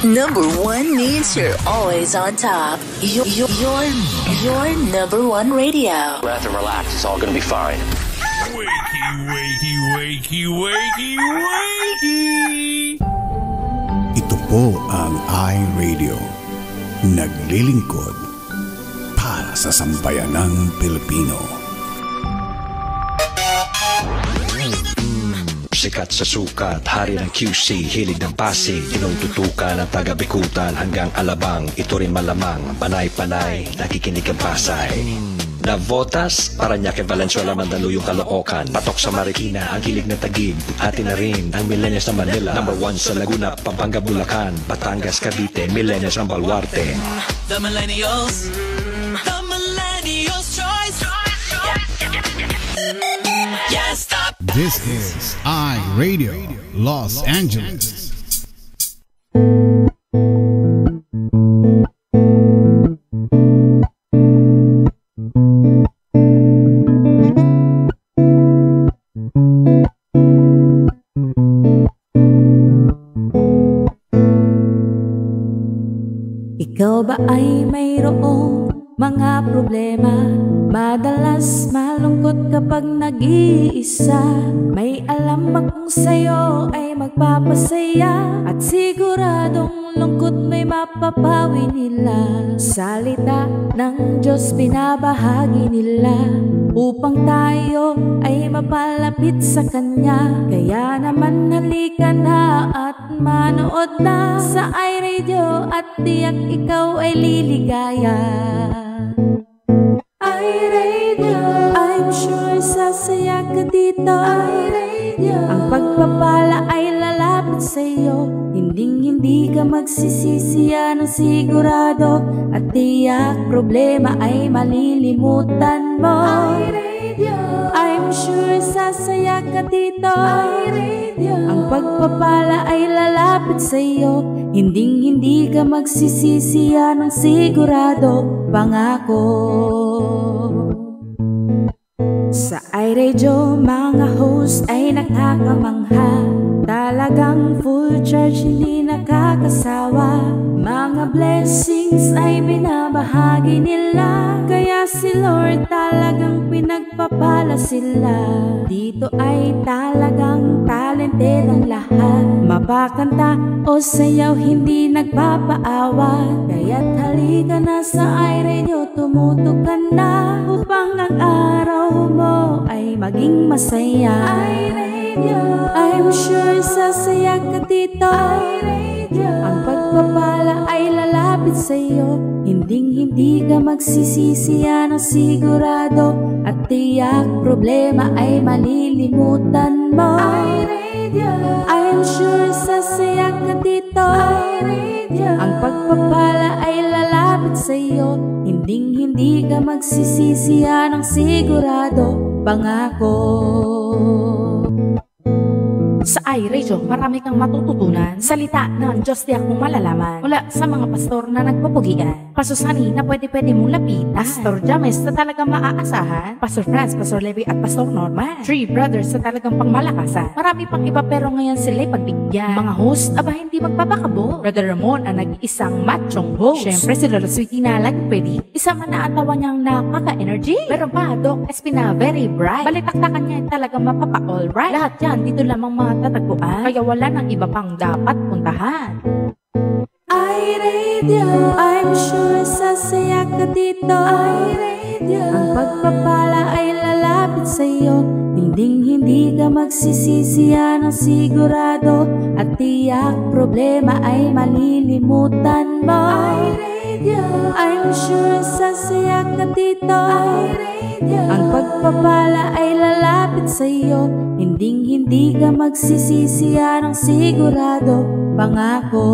Number one means you're always on top. Your number one radio. Breath and relax. It's all gonna be fine. Wakey, wakey, wakey, wakey, wakey. Ito po ang iRadio. Naglilingkod para sa sambayanang Pilipino. Sikat sa sukat, hari ng QC, hilig ng Pasig, tinututukan ng taga-Bikutan hanggang Alabang, ito rin malamang, panay-panay, nakikinig ang Pasay. Navotas, Parañaque, Valenzuela, Mandaluyong, Caloocan, patok sa Marikina, ang hilig ng Taguig, atin na rin ang millennials ng Manila, number 1 sa Laguna, Pampanga, Bulacan, Batangas, Cavite, millennials ng Baluarte. The millennials choice. Yes, stop. This is iRadio Los Angeles. Ikaw ba ay mayroong mga problema? Madalas malungkot kapag nag-iisa. May alam ba kung sa'yo ay magpapasaya? At siguradong lungkot may mapapawi nila. Salita ng Diyos binabahagi nila upang tayo ay mapalapit sa Kanya. Kaya naman halika na at manood na sa iRadio at tiyak ikaw ay liligaya. iRadio, I'm sure sasaya ka dito. iRadio, ang pagpapala ay lalapit sa'yo. Hindi ka magsisisi, yan ang sigurado. At tiyak problema ay malilimutan mo. iRadio, I'm sure sasaya ka dito. iRadio, ang pagpapala ay lalapit sa'yo. Hindi ka magsisisi, yan ang sigurado. Pangako. Sa iRadio, mga host ay nakakamangha. Talagang full charge, hindi nakakasawa. Mga blessings ay binabahagi nila. Kaya si Lord talagang pinagpapala sila. Dito ay talagang talented ang lahat. Mapakanta o sayaw, hindi nagpapaawa. Kaya't halika na sa iRadio, tumutok ka na upang ang araw mo ay maging masaya. iRadio, I'm sure sasaya ka dito. iRadio, ang pagpapala ay lalapit sa'yo. Hindi ka magsisisi, yan ang sigurado. At tiyak problema ay malilimutan mo. iRadio, I'm sure sasaya ka dito. iRadio, ang pagpapala ay lalapit sa'yo. Hindi ka magsisisi, yan ang sigurado. Pangako. Sa iRadio, marami kang matututunan. Salita ng Diyos tiyak mong malalaman. Mula sa mga pastor na nagpapugian. Pastor Sunny na pwede mong lapitan. Pastor James na talagang maaasahan. Pastor Franz, Pastor Levi at Pastor Norman. 3 brothers na talagang pangmalakasan. Marami pang iba pero ngayon sila'y pagbigyan. Mga host, aba hindi magpapakabo. Brother Ramon ang nag-iisang machong host. Siyempre si Lolo Sweetie na lagi pwede. Isa man na atawa niyang nakaka-energy. Meron pa Doc Espina, very bright. Balitaktakan niya talagang mapapa-alright. Lahat yan dito lamang mga tatagpuan, kaya wala nang iba pang dapat puntahan. iRadio, I'm sure sasaya ka dito. iRadio, ang pagpapala ay lalapit sa'yo. Hindi ka magsisisi, yan ang sigurado. At tiyak problema ay malilimutan mo. iRadio, I'm sure sasaya ka dito. iRadio, ang pagpapala ay lalapit sa'yo. Hindi ka magsisisi, yan ang sigurado. Pangako.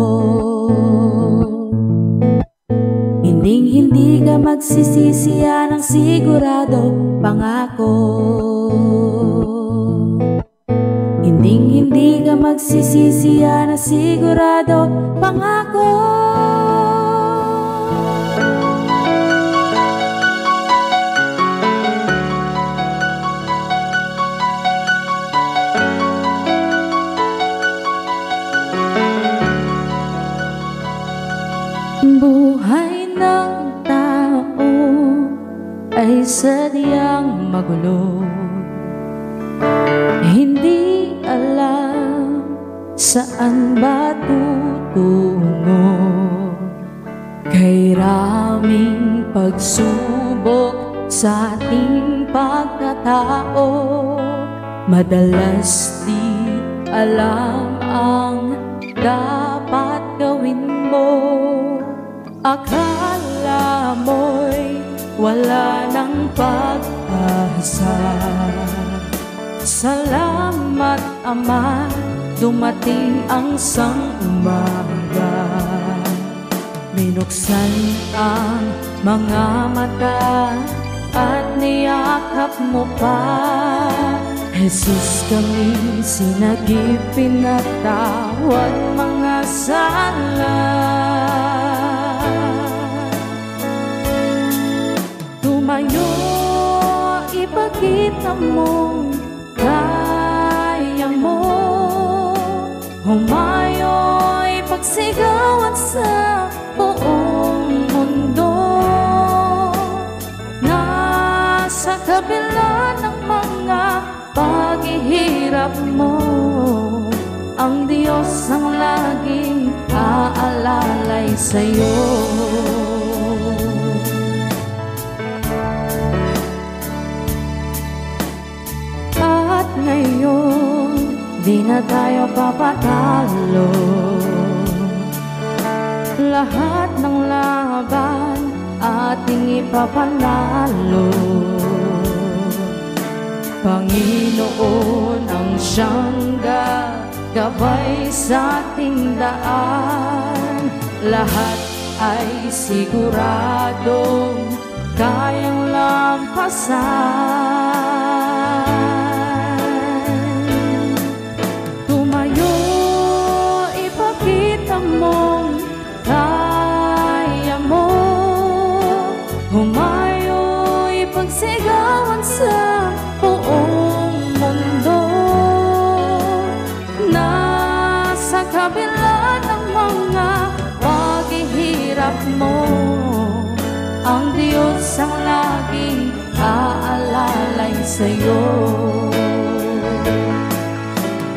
Hindi ka magsisisi, yan ang sigurado. Pangako. Hindi ka magsisisi, yan ang sigurado. Pangako. Buhay ng tao ay sadyang magulo. Hindi alam saan ba tutungo. Kay raming pagsubok sa ating pagkatao, madalas di alam ang dapat gawin mo. Akala mo'y wala ng pag-asa. Salamat Ama, dumating ang sang-umaga. Binuksan ang mga mata at niyakap mo pa. Jesus, kami sinagipin at tawad mga sala. Tumayo, ipakita mo kaya mo. Humayo, ipagsigawan sa buong mundo. Nasa kabila ng mga paghihirap mo, ang Diyos ang laging aalalay sa'yo. At ngayon, di na tayo papatalo. Lahat ng laban ating ipapanalo. Panginoon ang siyang gabay sa ating daan. Lahat ay siguradong kayang lampasan. Tumayo, ipakita mong kaya mo. Humayo, ipagsigawan sa buong mundo. Nasa kabila ng mga paghihirap mo, ang Diyos ang laging aalalay sa'yo.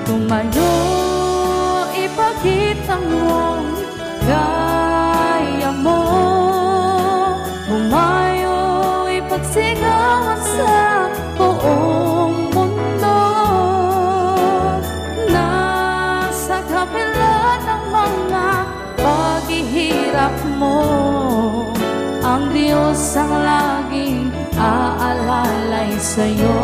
Tumayo, ipakita mo kaya mo. Humayo, ipagsigawan sa buong mundo. Nasa kabila ng mga paghihirap mo, ang Diyos ang laging aalalay sa'yo.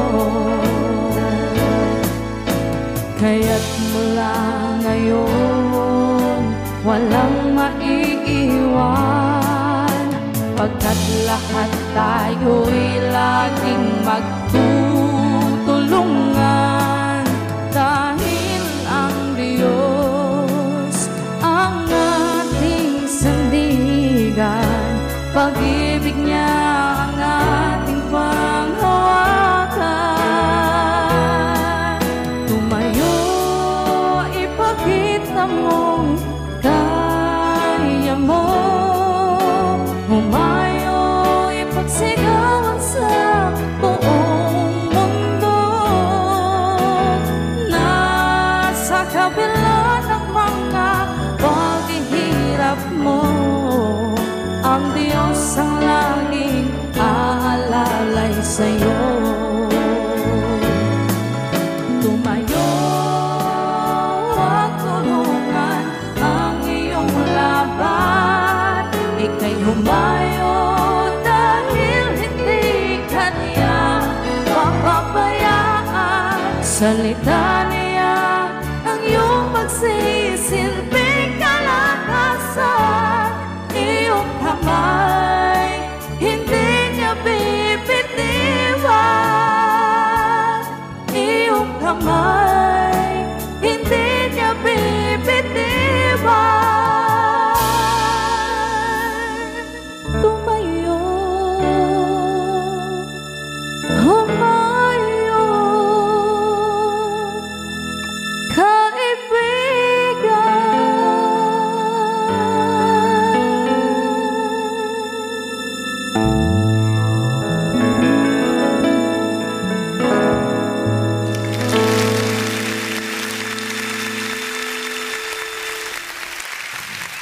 Kaya't mula ngayon, walang maiiwan, pagkat lahat tayo'y laging magtutulungan. Dahil ang Diyos ang ating sandigan, pag-ibig niya ang ating panghawakan. Tumayo, ipakita mong kaya mo. Humayo, ipagsigawan sa buong mundo. Nasa kabila ng mga paghihirap mo, ang Diyos ang laging aalalay sa'yo. Tumayo, at tulungan ang iyong laban. Ika'y humayo dahil hindi kanya papabayaan. Salita niya ang iyong magsisilbing kalakasan. Iyong kamay, hindi niya bibitiwan. Iyong kamay, hindi niya bibitiwan. Tumayo, humayo,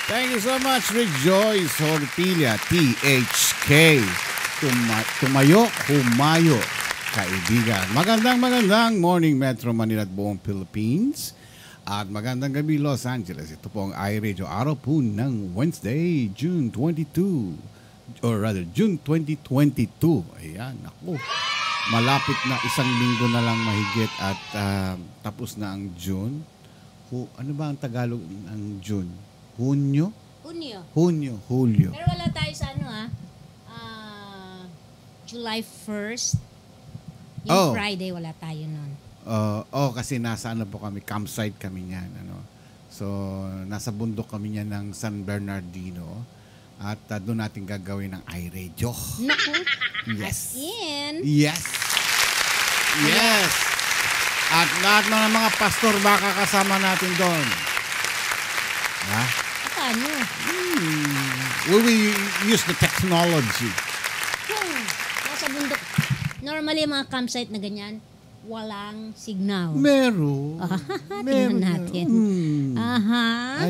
Thank you so much, Rejoice Hortilia, THK. Tumayo, humayo, kaibigan. Magandang morning, Metro Manila at buong Philippines. At magandang gabi, Los Angeles. Ito po ang iRadio. Araw po ng Wednesday, June 22. Or rather, June 2022. Ayan, ako. Malapit na isang linggo na lang mahigit at tapos na ang June. Ano ba ang Tagalog ng June? Hunyo. Hulyo. Pero wala tayo sa July 1st. Yung Friday, wala tayo nun. Kasi nasa po kami, campsite kami niyan. So, nasa bundok kami niyan ng San Bernardino. At doon natin gagawin ng iRadio. Naku. Yes. Yes. At lahat ng mga pastor baka kasama natin doon. Ha? Paano? Will we use the technology? Nasa bundok. Normally, mga campsite na ganyan, walang signal. Meron. Tingnan natin. Aha.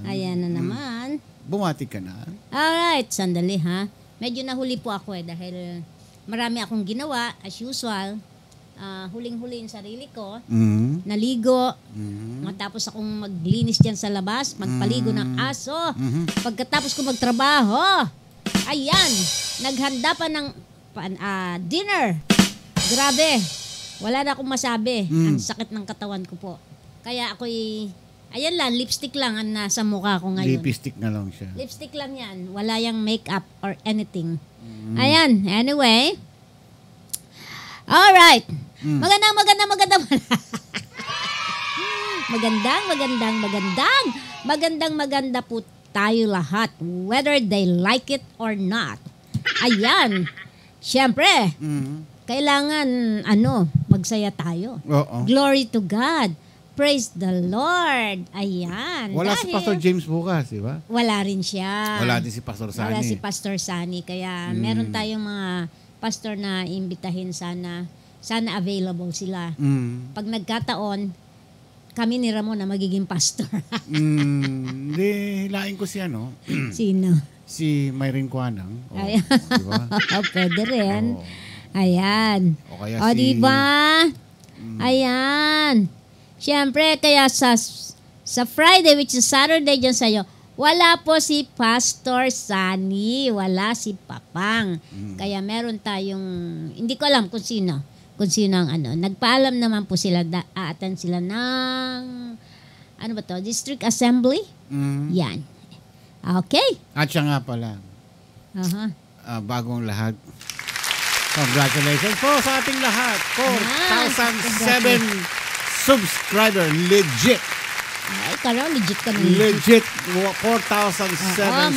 Ayan na naman. Bumati ka na. Alright, sandali ha. Medyo nahuli po ako dahil marami akong ginawa as usual. Huling-huli yung sarili ko. Naligo. Matapos akong maglinis dyan sa labas, magpaligo ng aso. Pagkatapos ko magtrabaho, ayan, naghanda pa ng dinner. Grabe. Wala na akong masabi. Ang sakit ng katawan ko po. Kaya ako'y, ayan lang, lipstick lang ang nasa mukha ko ngayon. Lipstick na lang siya. Lipstick lang yan. Wala yung makeup or anything. Ayan, anyway. Alright. Magandang maganda po tayo lahat, whether they like it or not. Ayan. Siyempre, kailangan magsaya tayo. Glory to God. Praise the Lord. Ayan. Wala si Pastor James bukas, di ba? Wala rin siya. Wala din si Pastor Sani. Wala si Pastor Sani. Kaya meron tayong mga pastor na imbitahin sana available sila. Pag nagkataon, kami ni Ramon na magiging pastor. Hindi, hilain ko si Sino? Si Mayrin Kuanang. Ayan. Diba? Pwede rin. Ayan. O kaya diba? Ayan. Siyempre, kaya sa Friday, which is Saturday dyan sa'yo, wala po si Pastor Sani, wala si Papang. Kaya meron tayong, hindi ko alam kung sino ang Nagpaalam naman po sila, aatan sila ng, District Assembly? Yan. Okay. At siya nga pala, bagong lahat. Congratulations po sa ating lahat. 4,007 subscriber. Legit. Ay, karo, legit ka na. Legit. 4,007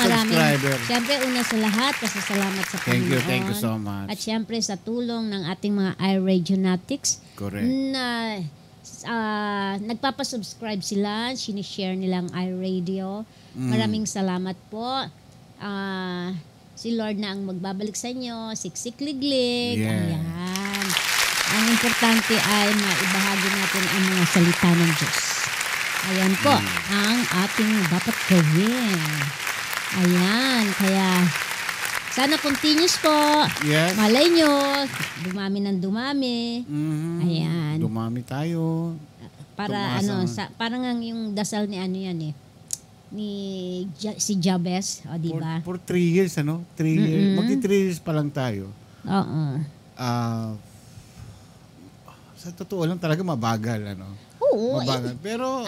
subscriber. Siyempre, una sa lahat, pasasalamat sa Panginoon. Thank you so much. At siyempre, sa tulong ng ating mga iRadionatics. Correct. Na nagpapasubscribe sila, sinishare nilang iRadio. Maraming salamat po. Si Lord na ang magbabalik sa inyo. Siksik-liglig. Yeah. Ayan. Ang importante ay maibahagi natin ang mga salita ng Diyos. Ayan po, ang ating dapat gawin. Ayan, kaya sana continuous po. Yes. Malay nyo, dumami ng dumami. Ayan. Dumami tayo. Para parang yung dasal ni si Jabez, diba? For 3 years, 3 years. Magti 3 years pa lang tayo. Oo. Sa totoo lang talaga mabagal, Oo. Mabagal. Pero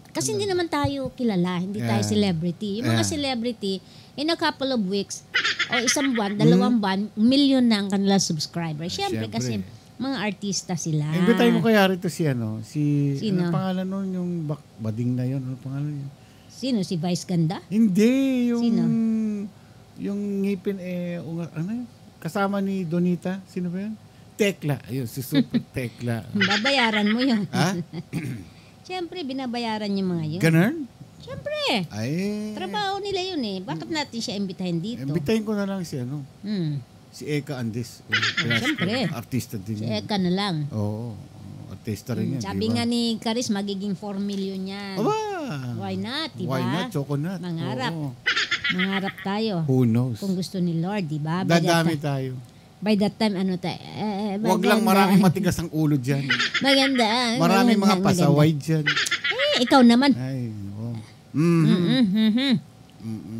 kasi hindi naman tayo kilala, hindi tayo celebrity. Yung mga celebrity, in a couple of weeks, o isang buwan, 2 buwan, million na ang kanila subscriber. Siyempre, kasi mga artista sila. Imbitahin mo kaya rito si Sino? Ano pangalan nun? Yung bading na yun. Ano pangalan yun? Sino? Si Vice Ganda? Hindi. Sino? Yung ngipin kasama ni Donita. Sino ba yun? Tekla. Ayun, si Super Tekla. Babayaran mo yun. Ha? Siyempre, binabayaran yung mga yun. Ganun? Siyempre. Ay. Trabaho nila yun Bakit natin siya imbitahin dito? Imbitahin ko na lang si si Eka Andes. Siyempre. Artista din. Si Eka na lang. Oo. Artista rin yan. Sabi nga ni Caris, magiging 4 million yan. Aba! Why not, diba? Why not? Coconut. Mangarap. Oo. Mangarap tayo. Who knows? Kung gusto ni Lord, diba? Dadami tayo. By that time, ano tayo? Huwag lang maraming matigas ang ulo dyan. Maganda. Maraming mga pasaway dyan. Ikaw naman. Ay, oo.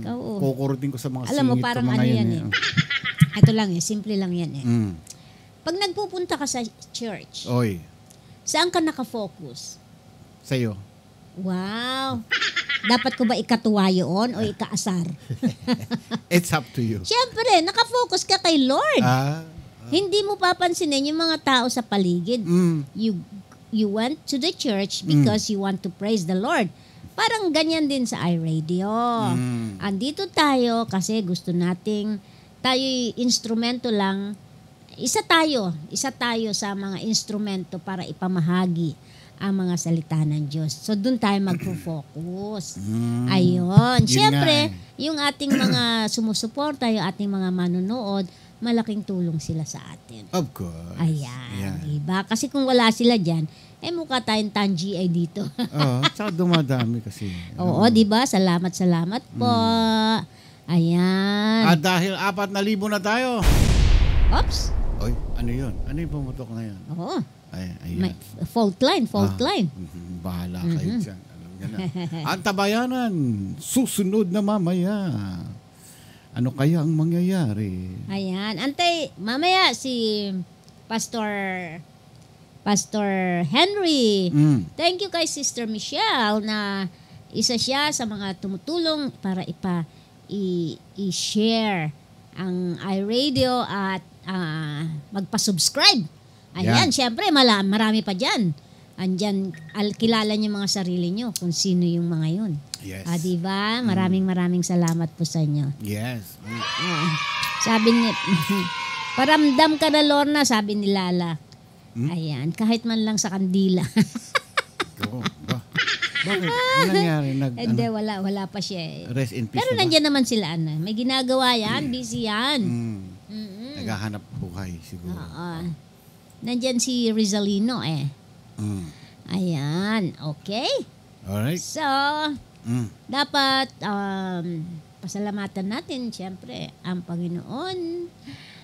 Ikaw, Kukurutin ko sa mga alam mo, singit parang ko mga ano yan. yan Ito lang simple lang yan Mm. Pag nagpupunta ka sa church, Oy, saan ka nakafocus? sa'yo. Wow! Dapat ko ba ikatuwa yun o ikaasar? It's up to you. Siyempre, nakafocus ka kay Lord. Ah. Hindi mo papansinin yung mga tao sa paligid. You went to the church because you want to praise the Lord. Parang ganyan din sa iRadio. Andito tayo kasi gusto nating tayo instrumento lang. Isa tayo sa mga instrumento para ipamahagi ang mga salita ng Diyos. So, doon tayo magpo-focus. Ayun. Siyempre, yung ating mga sumusuporta, yung ating mga manonood, malaking tulong sila sa atin. Of course. Ayan. Yeah. Diba? Kasi kung wala sila dyan, mukha tayong tangi ay dito. Oo, tsaka dumadami kasi. Oo, diba? Salamat po. Ayan. At dahil 4,000 na tayo. Oops. Oy, ano yun? Ano yung pumutok ngayon? Oo. Ay, ayan. Fault line. Bahala kayo dyan. Alam niya na. Ang tabayanan, susunod na mamaya. Ano kaya ang mangyayari? Ayan. Antay, mamaya si Pastor Henry. Thank you kay Sister Michelle na isa siya sa mga tumutulong para i-share ang iRadio at magpa-subscribe. Ayan, syempre marami pa dyan. Andyan, kilala niyo mga sarili niyo kung sino yung mga yun. Yes. Diba? Maraming salamat po sa inyo. Yes. Sabi ni, paramdam ka na, Lorna, sabi ni Lala. Ayan, kahit man lang sa kandila. Bakit? Ano nangyari? Hindi, wala pa siya. Rest in peace. Pero nandiyan naman sila. May ginagawa yan, busy yan. Naghahanap buhay siguro. Oo. Nandiyan si Rizalino Ayan, okay. Alright. So, dapat pasalamatan natin, syempre, ang Panginoon.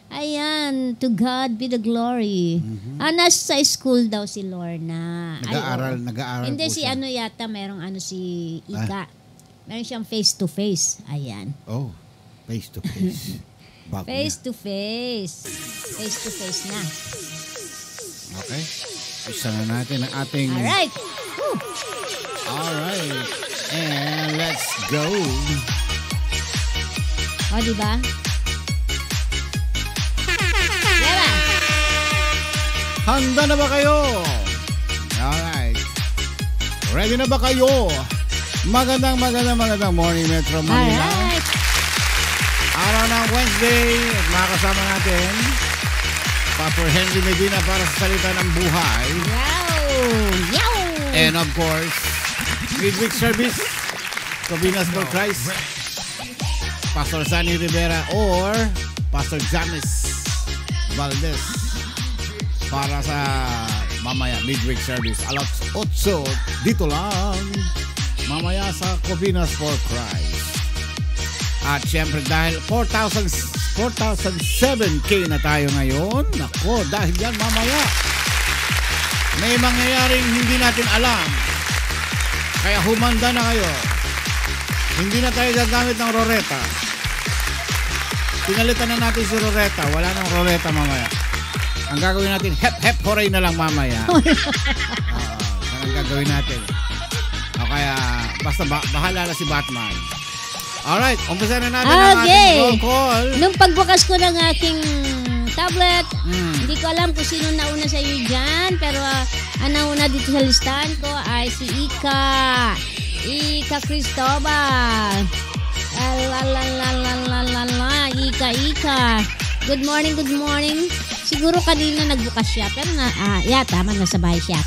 Ayan, to God be the glory. Nasa school daw si Lorna. Nag-aaral Hindi, po si siya. yata, merong si Ika. Meron siyang face-to-face. Ayan. Oh, face-to-face. Face-to-face. Face-to-face na. Okay. Isa na natin ang ating... Alright. Alright. And let's go. O, diba? Diba? Handa na ba kayo? Alright. Ready na ba kayo? Magandang morning, Metro Manila. Alright. Araw ng Wednesday at makakasama natin Pastor Henry Medina para sa salita ng buhay. Yow! And of course, midweek service, Covinas for Christ, Pastor Sunny Rivera or Pastor James Valdez para sa mamaya midweek service. Alas 8 dito lang mamaya sa Covinas for Christ. At syempre dahil 4,007K na tayo ngayon. Nako, dahil yan mamaya may mangyayaring hindi natin alam. Kaya humanda na kayo. Hindi na tayo gagamit ng roreta. Pinalitan na natin si roreta. Wala nang roreta mamaya. Ang gagawin natin, hep hooray na lang mamaya. Ang gagawin natin. O kaya, basta bahala na si Batman. Alright, umpisa na natin ang ating roll call. Nung pagbukas ko ng aking tablet, hindi ko alam kung sino nauna sa iyo dyan, pero ang nauna dito sa listahan ko ay si Ika Cristobal. Ika. Good morning. Siguro kanina nagbukas siya, pero tama, nasa bahay siya.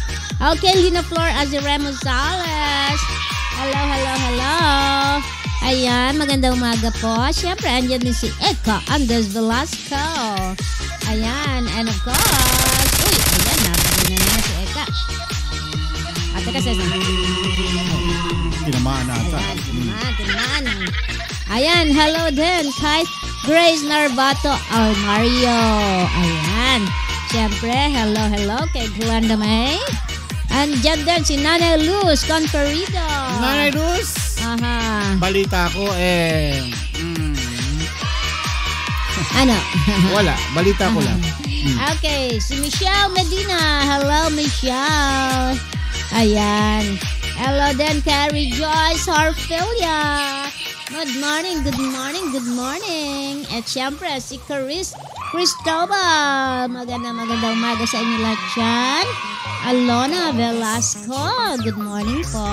Okay, Lina Flor Aziremo Sales. Hello. Ayan, magandang umaga po. Siyempre, andyan din si Eka Andres Velasco. Ayan, and of course, ayan, nabagay na naman si Eka. At Teka, Cesar. Tinamaan nata. Tinamaan. Ayan, hello din kay Grace Narvato Almario. Ayan. Siyempre, hello kay Glenda May. Andyan din si Nanay Luz Conferito. Nanay Luz? Aha. Balita ko Ano? Wala, balita ko lang. Okay, si Michelle Medina. Hello, Michelle. Ayan. Hello din kay Rejoice Harfilia. Good morning. At syempre, si Cristobal. Magandang umaga sa inyo lahat dyan. Alona Velasco. Good morning po.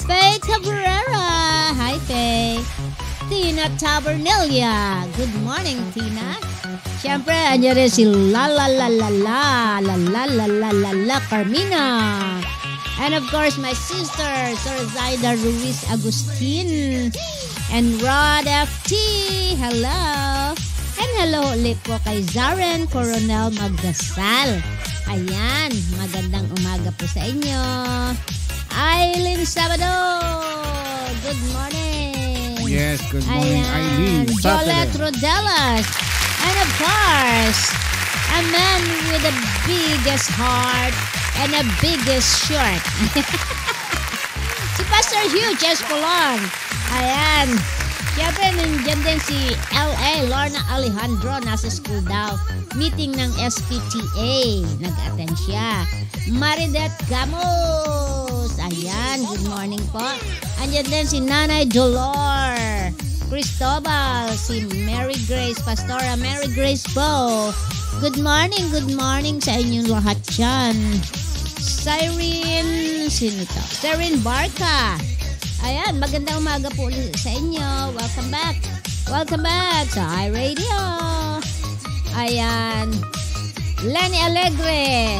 Faye Cabrera. Hi, Faye. Tina Tabernilla. Good morning, Tina. Siyempre, andyan rin si La Carmina. And of course, my sister, Sir Zaida Ruiz Agustin. And Rod FT. Hello. And hello ulit po kay Zaren Coronel Magdasal. Ayan, magandang umaga po sa inyo. Eileen Sabado. Good morning. Yes, good morning, Eileen. Jolette Rodelas. And of course, a man with the biggest heart and the biggest shirt. Si Pastor Hugh Chespolon. Ayan. Siyempre, nandiyan din si L.A. Lorna Alejandro. Nasa school daw. Meeting ng SPTA. Nag-attend siya. Maridet Gamos. Ayan. Good morning po. Andiyan din si Nanay Dolor Cristobal. Si Mary Grace. Pastora Mary Grace po. Good morning sa inyong lahat dyan. Sino to? Siren Barca. Ayan, magandang umaga po ulit sa inyo. Welcome back sa iRadio. Ayan, Lenny Alegre.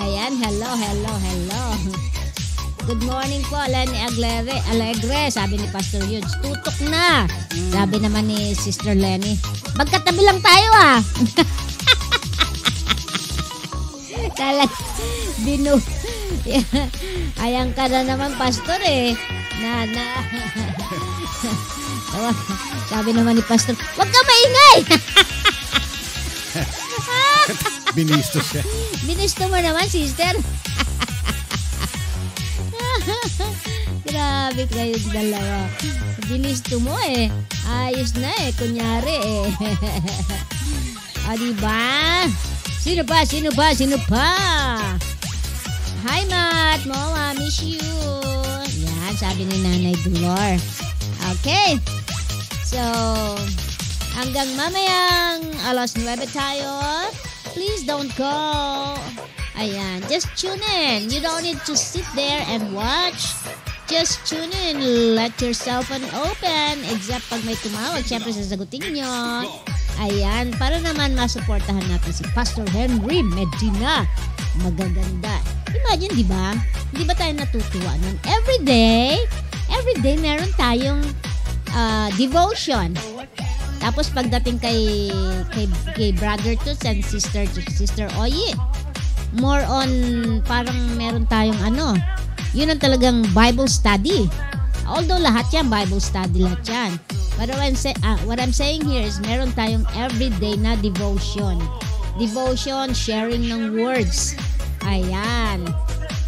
Ayan, hello. Good morning po, Lenny Alegre. Sabi ni Pastor Yudes, tutok na. Sabi naman ni Sister Lenny, magkatabi lang tayo Talag, ayan ka na naman, Pastor sabi naman ni Pastor, wag ka maingay. Binisto siya. Binisto mo naman, sister. Grabe kayo dalawa. Binisto mo ayos na kunyari diba? Sino pa? Hi, Matt. Moa, miss you. Yan, sabi ni Nanay Dolor. Okay. So, hanggang mamayang 9:00 tayo. Please don't go. Ayan, just tune in. You don't need to sit there and watch. Just tune in. Let your cell phone open. Except pag may tumawag, syempre sasagutin nyo. Ayan, para naman masuportahan natin si Pastor Henry Medina. Magaganda. Imagine, di ba? Di ba tayo natutuwa nun? Every day meron tayong devotion. Tapos pagdating kay Brother Toots and Sister Oyi, more on parang meron tayong yun ang talagang Bible study. Although lahat yan, Bible study lahat yan. But what I'm saying here is meron tayong everyday na devotion. Devotion, sharing ng words. Ayan.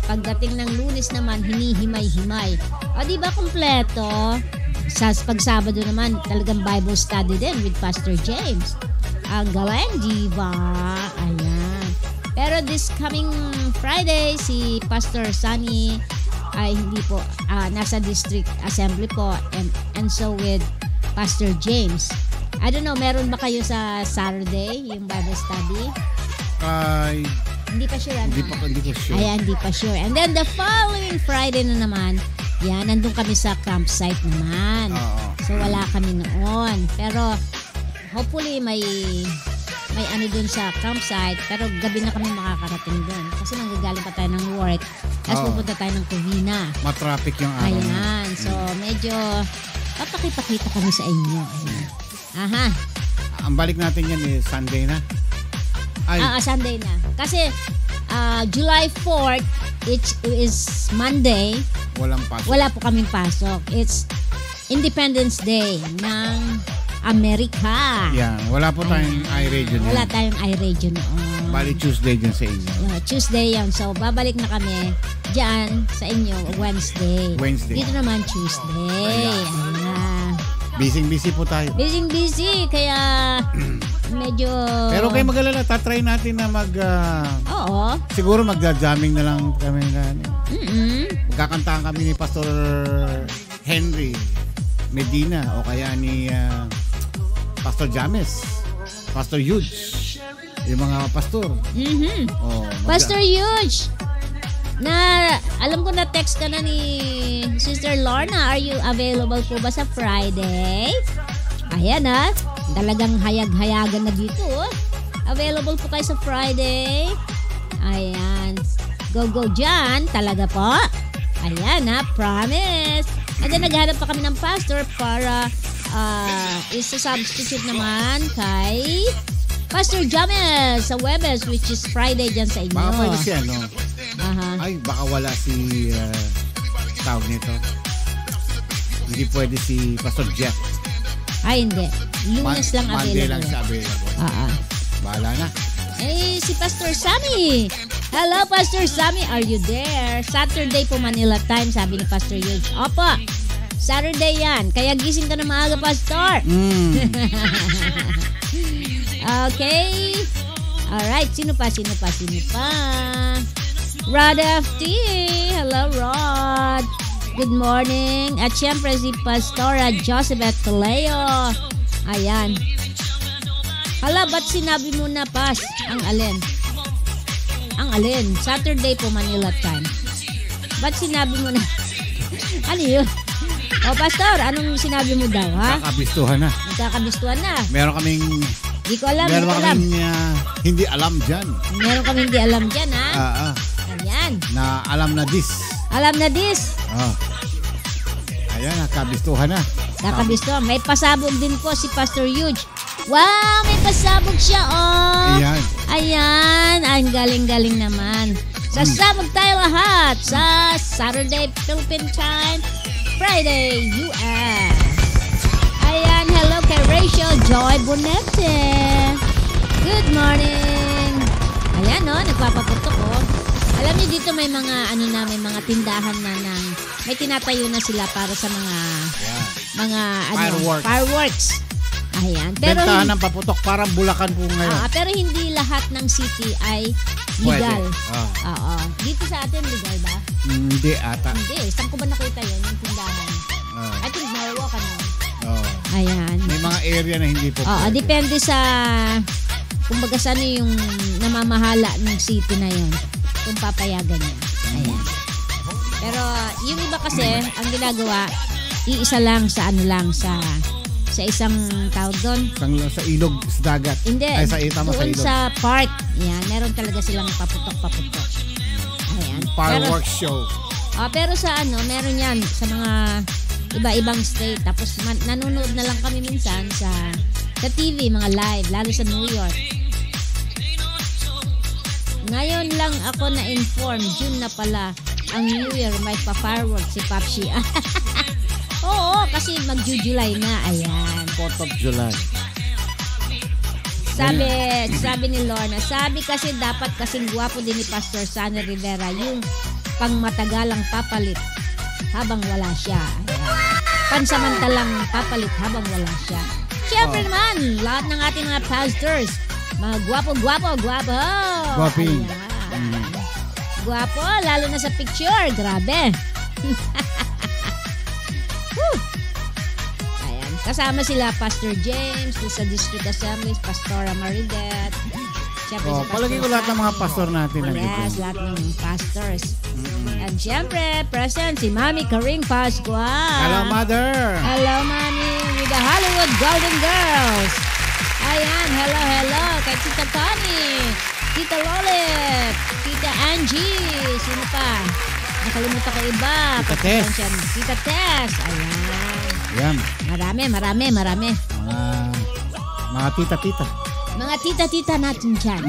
Pagdating ng Lunes naman, hinihimay-himay. O diba kompleto? Pag Sabado naman, talagang Bible study din with Pastor James. Ang galing, diba? Ayan. Pero this coming Friday, si Pastor Sunny ay hindi po, nasa district assembly po, and so with Pastor James. I don't know, meron ba kayo sa Saturday, yung Bible study? Hindi pa sure. Hindi pa sure. Ayan, hindi pa sure. And then the following Friday na naman, yan, nandun kami sa campsite naman. So wala kami noon. Pero hopefully may dun sa campsite, pero gabi na kami makakarating dun. Kasi nanggagaling pa tayo ng work. Tapos pupunta tayo ng Covina. Matraffic yung araw. Ayan. So medyo papakita kami sa inyo. Aha. Ang balik natin yan Sunday na. Sunday na. Kasi July 4th, it is Monday. Walang pasok. Wala po kaming pasok. It's Independence Day ng Amerika. Yan. Wala po tayong iRadio niyan. Wala tayong iRadio noon. Bali Tuesday din sa inyo. Tuesday yan. So, babalik na kami dyan sa inyo Wednesday. Dito naman Tuesday. Ayan. Busy po tayo. Busy. Kaya medyo... Pero kayo mag-alala, tatry natin na Oo. Siguro magja-jamming na lang kami. Magkakantahan kami ni Pastor Henry Medina o kaya ni Pastor James, Pastor Huge, yung mga pastor. Pastor Huge, na alam ko na text ka na ni Sister Lorna. Are you available po ba sa Friday? Ayan talagang hayag-hayagan na dito. Available po kayo sa Friday. Ayan. Go dyan. Talaga po. Ayan promise. And then naghanap pa kami ng pastor para isa-substitute naman kay Pastor James sa Webes, which is Friday dyan sa inyo. Baka pwede siya, no? Aha. Ay, baka wala si tawag nito. Hindi pwede si Pastor Jeff. Ay, hindi. Lunes lang available. Monday lang siya available. Bahala na. Si Pastor Sammy. Hello, Pastor Sammy. Are you there? Saturday po Manila time, sabi ni Pastor Yuge. Opo. Saturday yan. Kaya gising ka na maaga, Pastor. Okay. Alright. Sino pa? Rod FT. Hello, Rod. Good morning. At syempre si Pastora Josephat Caleo. Ayan. Hala, ba't sinabi mo na, Pas? Ang alin? Saturday po Manila time. Ba't sinabi mo na? Ano yun? O, Pastor, anong sinabi mo daw, ha? Magkakabistuhan na. Meron kaming... Di ko alam. Meron kaming hindi alam dyan. Meron kaming hindi alam dyan, ha? Ayan. Na alam na this. Ayan, nakabistuhan na. May pasabog din po si Pastor Huge. Wow, may pasabog siya, Ayan, ang galing-galing naman. Sasabog tayo lahat sa Saturday Philippine Time, Friday US. Ayan, hello kay Rachel Joy Bonete. Good morning. Ayan, nagpapaputok ko. Alam niyo dito may mga may mga tindahan na may tinatayo na sila para sa mga fireworks. Ayan. Pero bentahan ng paputok, parang Bulacan po ngayon. Pero hindi lahat ng city ay legal. Dito sa atin, legal ba? Hindi ata. Hindi. Saan ko ba nakita yun, yung tindahan? I think Marwa ka na. Ayan. May mga area na hindi po. Depende sa, kumbaga saan yung namamahala ng city na yun. Kung papayagan niya. Ayan. Pero yung iba kasi, ang ginagawa, iisa lang sa sa isang tawag doon. Sa ilog, sa dagat. Hindi. Ay, sa ilog. Sa park. Yan, meron talaga silang paputok. Ayan. Fireworks show. Pero sa meron yan sa mga iba-ibang state. Tapos nanonood na lang kami minsan sa TV, mga live, lalo sa New York. Ngayon lang ako na-inform, June na pala, ang New Year may pa-fireworks si Papsi. Oo, kasi mag-July na. Ayan. 4th of July. Sabi ni Lorna, sabi kasi dapat kasing gwapo din ni Pastor Sunny Rivera yung pangmatagalang papalit habang wala siya. Ayan. Pansamantalang papalit habang wala siya. Siyempre naman, lahat ng ating mga pastors, mga gwapo. Gwaping. Gwapo, lalo na sa picture. Grabe. Ayan. Kasama sila Pastor James, sa District Assemblies, Pastora Maridet. Palagi ko lahat ng mga pastor natin. Yes, lahat ng pastors. And syempre, present si Mami Karing Pascual. Hello, Mother. Hello, Mami, with the Hollywood Golden Girls. Ayan, hello. Kay Tita Connie, Tita Lolet, Tita Angie, sino pa? Nakalimutan ko iba. Tita Tess. Ayan. Marami. Mga tita-tita natin dyan.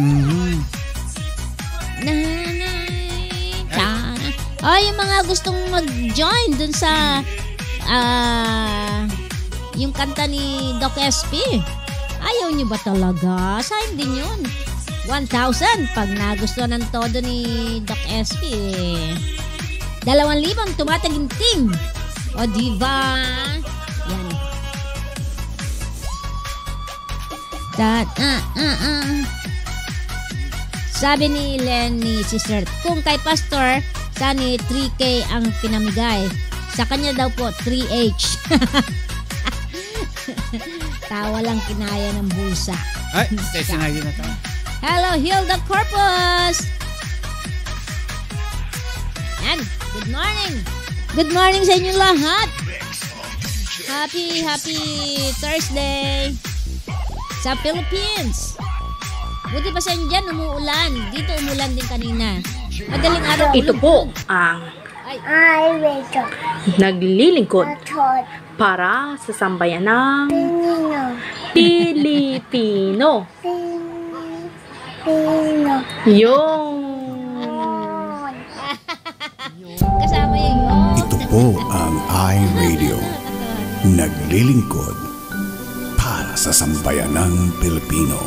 Yung mga gustong mag-join dun sa yung kanta ni Doc SP. Ayaw nyo ba talaga? Sayang din yun. 1,000 pag nagustuhan ng todo ni Doc SP. 2,000 tumataginting. O diba? Yan. Sabi ni Lenny Sister, kung kay Pastor Sani 3K ang pinamigay, sa kanya daw po 3H. Tawa lang kinaya ng bulsa. Ay, sinayo na tayo. Hello, Hilda Corpus! And good morning! Good morning sa inyo lahat! Happy Thursday sa Philippines! Buti pa sa inyo dyan, umuulan. Dito umulan din kanina. Madaling araw. Ito po ang naglilingkod para sa sambayan ng Pilipino. Yung kasama yung Ito po ang iRadio. Naglilingkod para sa sambayan ng Pilipino.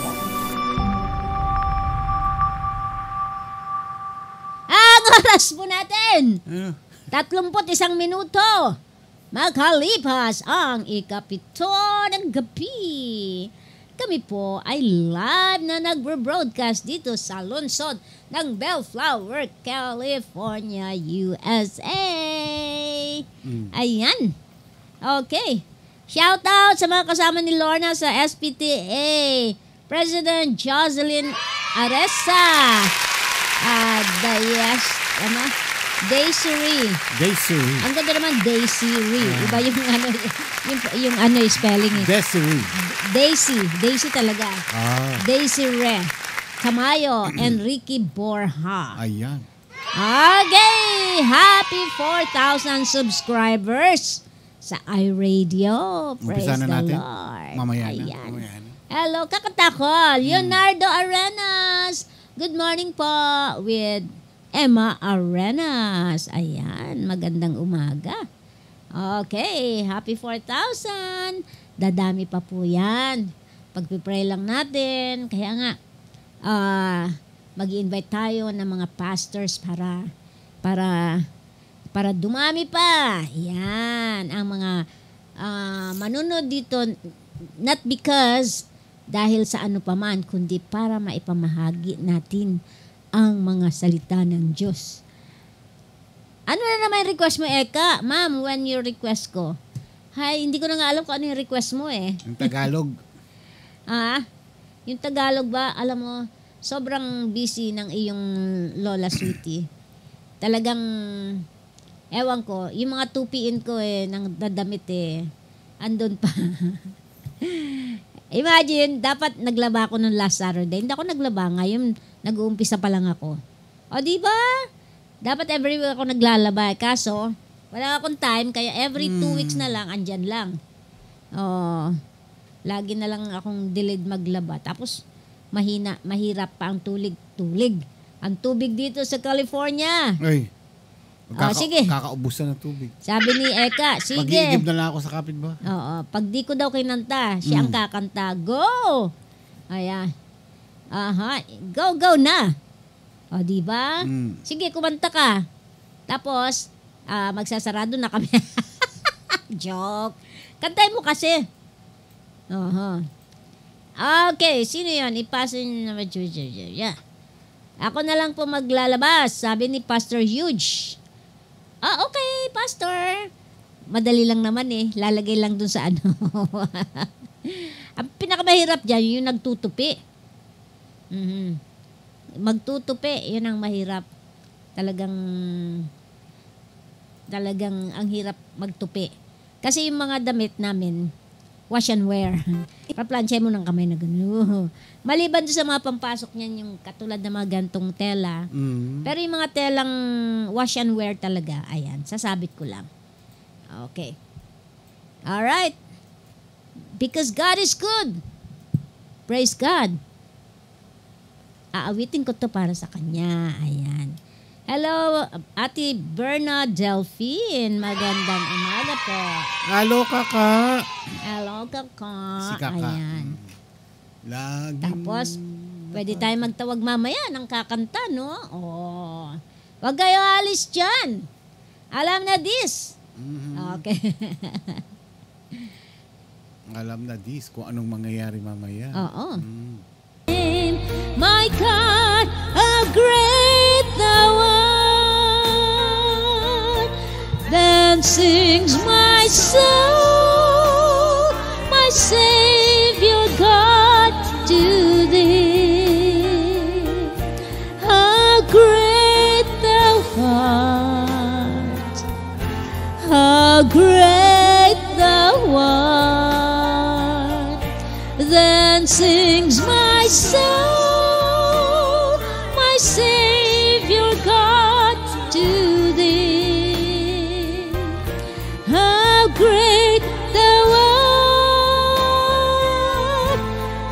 Ang oras po natin 31 minuto. Maghalipas ang ikapito ng gabi. Kami po ay live na nagbo-broadcast dito sa lungsod ng Bellflower, California, USA. Ayan. Okay. Shout out sa mga kasama ni Lorna sa SPTA. President Jocelyn Aresa. Daisy. Ang ganda naman, Daisy. Iba yung spelling eh. Daisy talaga. Daisy Re Camayo and Ricky Borja. Ayan. Okay, happy 4,000 subscribers sa iRadio. Praise Umpisa na the natin. Lord. Mamaya Ayan. na. Hello, kakanta ko. Leonardo Arenas. Good morning po with Emma Arenas. Ayan, magandang umaga. Okay, happy 4,000. Dadami pa po yan. Pagpipray lang natin. Kaya nga, mag-i-invite tayo ng mga pastors para dumami pa. Yan, ang mga manunod dito, not because dahil sa ano paman, kundi para maipamahagi natin ang mga salita ng Diyos. Ano na naman yung request mo, Eka? Ma'am, when your request ko? Hay, hindi ko na nga alam kung ano yung request mo eh. Yung Tagalog. Yung Tagalog ba, alam mo, sobrang busy ng iyong Lola Sweetie. Talagang, ewan ko, yung mga tupiin ko ng dadamit andun pa. Imagine, dapat naglaba ako nung last Saturday. Hindi ako naglaba. Ngayon, nag-uumpisa pa lang ako. O, di ba? Dapat every week ako naglalaba. Kaso, wala akong time. Kaya every 2 weeks na lang, andyan lang. Lagi na lang akong delayed maglaba. Tapos, mahirap pa ang tulig. Ang tubig dito sa California. Ay. Sige. Kakaubusan ng tubig. Sabi ni Eka, sige. Mag-iigib na lang ako sa kapitbahay. Oo. Pag di ko daw kinanta, siya ang kakanta. Go! Ayan. Go na. O, diba? Sige, kumanta ka. Tapos, magsasarado na kami. Joke. Kantay mo kasi. Okay, sino yun? Ipasin na yeah. Ako na lang po maglalabas, sabi ni Pastor Huge. Okay, Pastor. Madali lang naman lalagay lang dun sa ano. Ang pinakamahirap dyan, yung nagtutupi. Magtutupi, yun ang mahirap. Talagang ang hirap magtupi. Kasi yung mga damit namin, wash and wear. Paplansya mo ng kamay na gano'n. Maliban doon sa mga pampasok niyan, yung katulad ng mga gantong tela. Pero yung mga telang wash and wear talaga, ayan, sasabit ko lang. Okay. Alright. Because God is good. Praise God. Aawitin ko to para sa kanya. Ayan. Hello, Ate Berna Delphine. Magandang umaga po. Hello, Kaka. Hello, Kaka. Si Kaka. Ayan. Lagi. Tapos, pwede tayo magtawag mamaya ng kakanta, no? Oh. Huwag kayo alis dyan. Alam na this. Okay. Alam na this kung anong mangyayari mamaya. Oo. My God, how great thou art. Then sings my soul, my Savior God, to thee. How great thou art. How great thou art. Then sings my soul, my Savior God, to thee. How great thou art.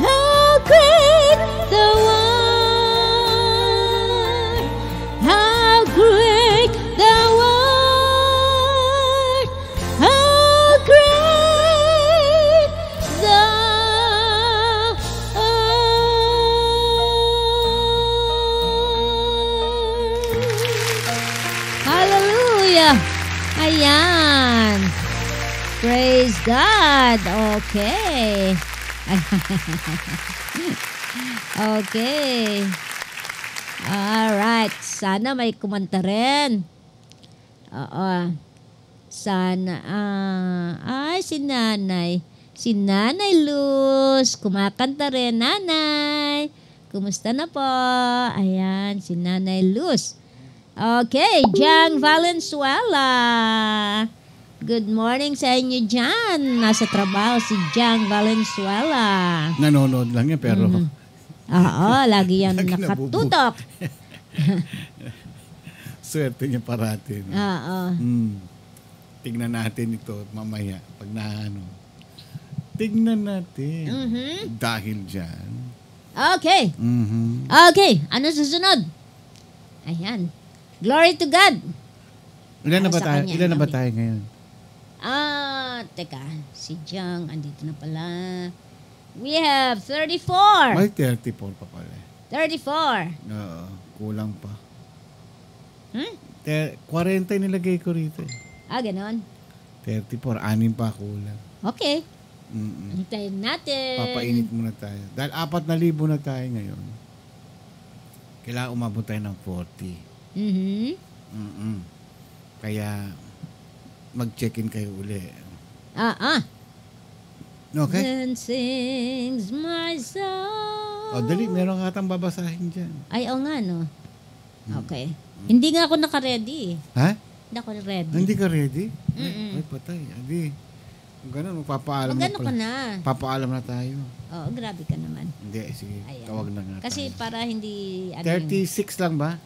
How great thou art. How great thou art. How great thou Hallelujah! Ayan. Praise God. Okay. Okay. Alright. Sana may kumanta rin. Oo. Sana. Ay, si Nanay. Si Nanay Luz. Kumakanta rin. Nanay. Kumusta na po? Ayan, si Nanay Luz. Okay, Jang Valenzuela. Good morning sa inyo dyan. Nasa trabaho si Jang Valenzuela. Nanonood lang yan pero Oo, lagi yan Lagi nakatutok. swerte niya parati. No? Oo. Tignan natin ito mamaya pag naano. Tignan natin. Dahil dyan. Okay. Okay, ano susunod? Ayan. Glory to God. Ilan na ba Sa tayo? kanya, Ilan na ba okay. tayo ngayon? Teka. Si Jang, andito na pala. We have 34. Ay, 34 pa pala. 34. Oo, kulang pa. 40 Hmm? nilagay ko rito. Ganon. 34, 6 pa kulang. Okay. Hintayin natin. Papainit muna tayo. Dahil 4,000 na tayo ngayon. Kailangan umabot tayo ng 40. Kaya mag-check-in kayo uli. Okay? Then sings my soul. Dali, meron ka atang babasahin dyan. Ay, nga, no? Okay. Hindi nga ako naka-ready. Ha? Hindi ako ready. Hindi ka ready? Ay, patay. Hindi. Kung ganun, magpapaalam na Magano pala. ka na? Papaalam na tayo. Oo, grabe ka naman. Hindi, sige. Ayan. Tawag na nga Kasi tayo. para hindi... 36 lang ba?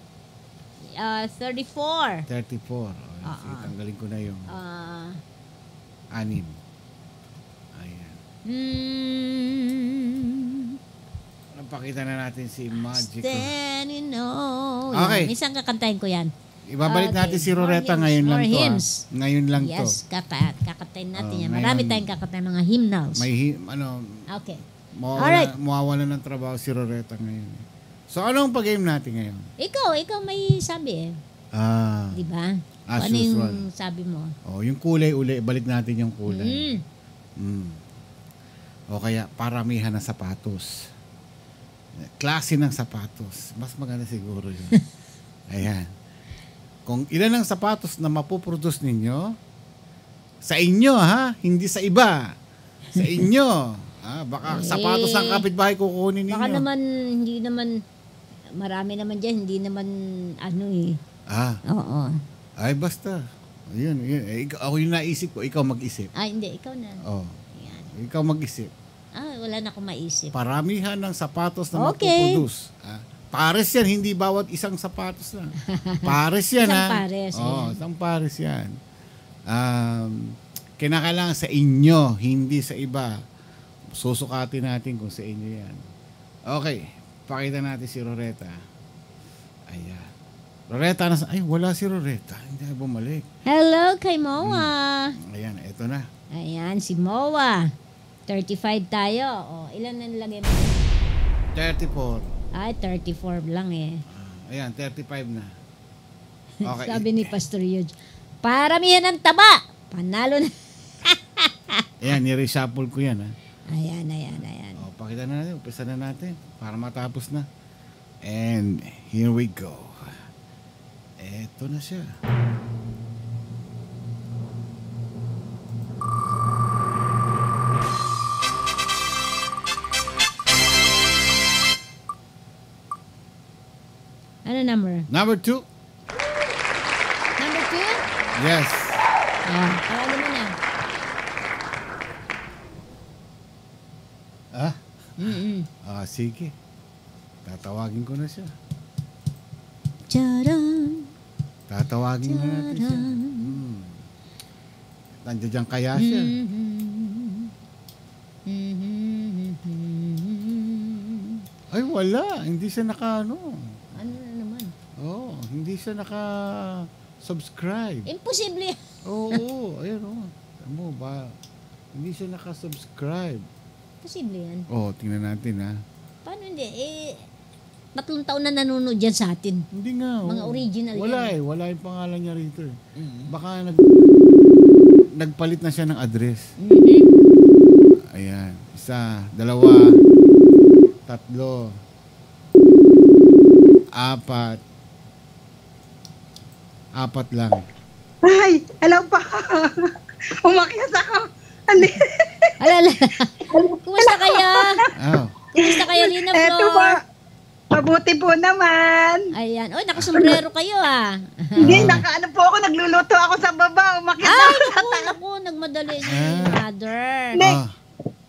34. 34. Sige, tanggalin ko na yung 6. Ayan. Napakita na natin si Magic. Standing on. Okay. Isang kakantahin ko yan. Ibabalik natin si Roretta More ngayon hymns, lang more to. hymns. Ngayon lang to. Yes, kakantahin natin yan. ngayon. Marami tayong kakantahin mga hymnals. May Okay. Alright. Mawawala ng trabaho si Roretta ngayon. So, anong pag-game natin ngayon? Ikaw may sabi eh. Di ba? As Ano yung usual. sabi mo? Yung kulay uli, balik natin yung kulay. O kaya, paramihan ng sapatos. Klase ng sapatos. Mas maganda siguro yun. Ayan. Kung ilan ang sapatos na mapuproduce ninyo, sa inyo ha, hindi sa iba. Sa inyo. Baka sapatos ang kapitbahay kukunin ninyo. Baka naman, hindi naman, marami naman dyan, hindi naman, Oo. Ay, basta. Yun. Ako yung naisip ko, ikaw mag-isip. Hindi, ikaw na. Yan. Ikaw mag-isip. Wala na akong maisip. Paramihan ng sapatos na mapuproduce. Pares yan, hindi bawat isang sapatos lang. Pares yan, Isang pares, isang pares yan. Kinakailangan sa inyo, hindi sa iba. Susukatin natin kung sa inyo yan. Okay. pakita natin si Roreta. Ayan. Roreta, ay, wala si Roreta. Hindi na bumalik. Hello kay Moa. Ayan, eto na. Ayan, si Moa. 35 tayo. O, ilan na nilagay mo? 34. Ay, 34 lang eh. Ayan, 35 na. Okay. Sabi ni Pastor Yuj, paramihan ng taba. Panalo na. Ayan, ni-reshuffle ko yan. Ha? Ayan. O, pakita na natin. Upisa na natin. Para matapos na. And here we go. Eto na siya. Ano number? Number 2. Number 2? Yes. Tawagin mo na. Sige. Tatawagin ko na siya. Charan. Tatawagin na natin siya. Nandiyan dyan kaya siya. Ay, wala. Hindi siya Ano na naman? Hindi siya naka-subscribe. Imposible. Oo, ayun o. Tamo ba? Hindi siya naka-subscribe. Posible yan. Tingnan natin ha. Paano hindi? 3 taon na nanonood dyan sa atin. Hindi nga. Mga original wala yan. Wala yung pangalan niya rito eh. Baka nagpalit na siya ng address. Ayan. 1, 2, 3, 4, 4 lang. Ay, alam pa. Umakyas ako. Hindi. Alala. Kumusta kayo? Kumusta kayo, Lina Flor? Eto ba? Mabuti po naman. Ayan. Nakasombrero kayo Hindi, nakaano po ako. Nagluluto ako sa baba. Umakyas ako sa taas. Ako, nagmadali si Mother. Hindi.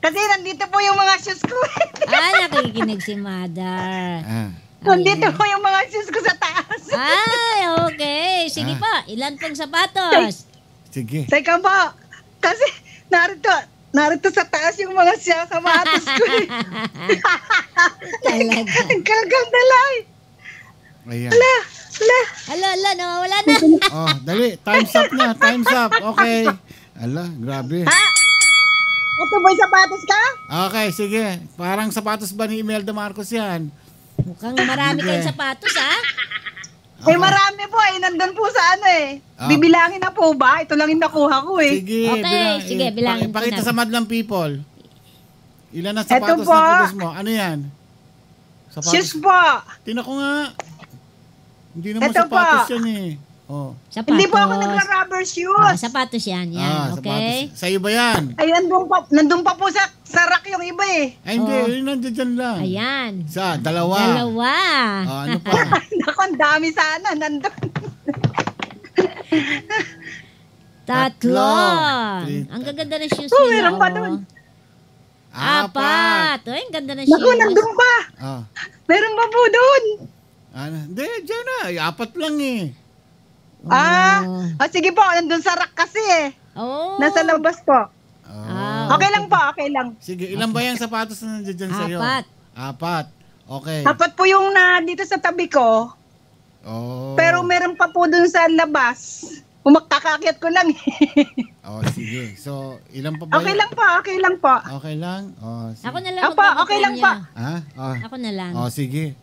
Kasi nandito po yung mga shoes ko. Nakikinig si Mother. Nandito po yung mga shoes ko sa taas. Ay, okay. Sige pa. Ilan pong sapatos? Sige. Teka po. Kasi narito sa taas yung mga sapatos ko. Talaga. Ang kalgandalay. Ayan. Ala, nawawala na. Dali. Time's up na. Time's up. Okay. Ala, grabe. Ito ba yung sapatos ka? Okay, sige. Parang sapatos ba ni Imelda Marcos yan? Mukhang marami kayong sapatos, Okay. Marami po nandun po sa Bibilangin na po ba? Ito lang yung nakuha ko Sige. Okay, sige, bilangin ko pakita na. sa madlang people. Ilan na sapatos na putos mo? Ano yan? Sapatos? Shoes po. Tingnan ko nga. Hindi naman Ito sapatos po. yan eh. Sapatos. Hindi po ako nagra-rubber shoes. Sapatos yan. Okay. Sapatos. Sa'yo ba yan? Ay, nandun pa po sa rack yung iba eh. Ay, hindi. Yun nandiyan lang. Ayan. 1, 2. Dalawa. Ano pa? Naku, ang dami sana. Nandun. 3. Ang gaganda ng shoes nila. Meron pa dun. 4. Ang ganda ng shoes. Naku, nandun pa. Meron pa po dun. Hindi, dyan na. 4 lang eh. Sige po. Nandun sa rack kasi eh. Nasa labas po. Okay lang po, okay lang. Sige, ilan ba yung sapatos na nandiyan sa'yo? 4. Okay. 4 po yung dito sa tabi ko. Pero meron pa po dun sa labas. Kakaakyat ko lang eh. Sige. So, ilan pa ba Okay lang po, okay lang po. Okay lang? Sige. Ako na lang okay lang po. Ako na lang. Sige.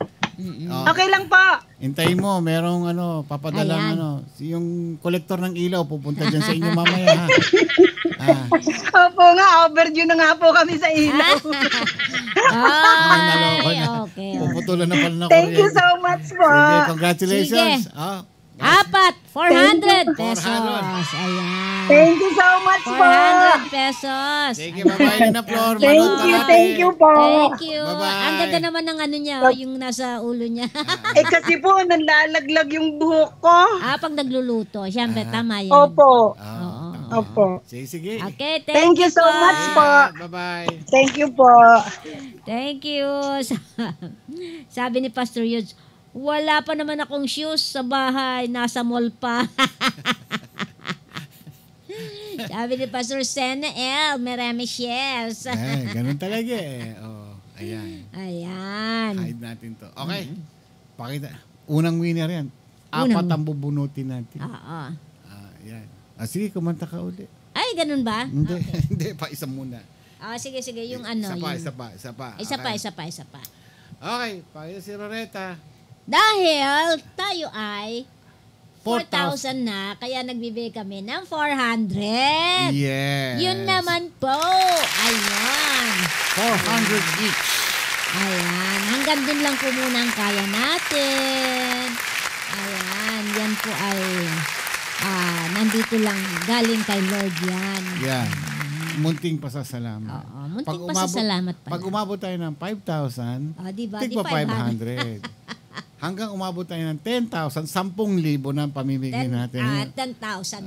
Okay lang po. Hintayin mo, merong papadalang yung kolektor ng ilaw pupunta dyan sa inyo mamaya ha. Opo nga, overdue na nga po kami sa ilaw. Okay. Puputulan na pala na Thank you so much po. Sige, congratulations. Sige. 400 pesos. Ayan. Thank you so much po. 400 pesos. Sige, bye-bye na Flor. Thank you po. Thank you. Bye-bye. Ang ganda naman ng yung nasa ulo niya. Kasi po, nalalaglag yung buhok ko. Pag nagluluto. Siyempre, tama yan. Opo. Opo. Sige. Okay, thank you so much po. Bye-bye. Thank you po. Thank you. Sabi ni Pastor Yudes, wala pa naman akong shoes sa bahay. Nasa mall pa. Sabi ni Pastor Sena L, marami shares. Ganun talaga eh. Ayan. Hide natin to. Okay. Pakita. Unang winner yan. Apat ang bubunutin natin. Oo. Ayan. Sige, kumanta ka uli. Ay, ganun ba? Hindi. Okay. Hindi, pa isa muna. Sige. Yung ano. Isa pa. Isa pa. Okay. Pakita si Roreta. Dahil tayo ay 4,000 na, kaya nagbibigay kami ng 400. Yes. Yun naman po. Ayan. 400 each. Ayan. Hanggang dun lang po muna ang kaya natin. Ayan. Yan po ay nandito lang. Galing kay Lord yan. Yan. Munting pasasalamat. Oo. Munting pasasalamat pala. Pag umabot tayo ng 5,000, diba? tigpa 500. Hanggang umabot tayo ng 10,000, 10,000 na pamimigay natin. 10,000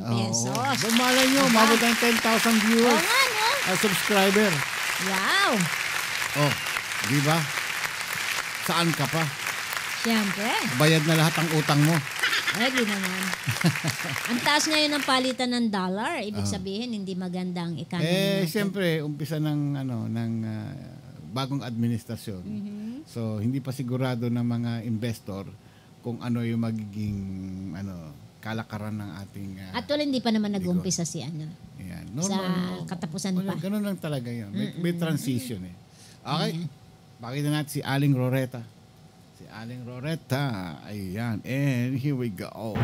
pesos. Malay nyo, umabot tayo ng 10,000 viewers. Oo nga, no? Subscriber. Wow. Di ba? Saan ka pa? Siyempre. Bayad na lahat ang utang mo. Di naman. Ang taas ngayon ng palitan ng dollar. Ibig sabihin, hindi maganda ang economy natin. Siyempre, umpisa ng bagong administrasyon. So, hindi pa sigurado ng mga investor kung ano yung magiging kalakaran ng ating... At wala, hindi pa naman nag-umpisa si Yan. Sa katapusan pa. Ganun lang talaga yun. May transition eh. Okay. Pakita natin si Aling Roreta. Ayan. And here we go.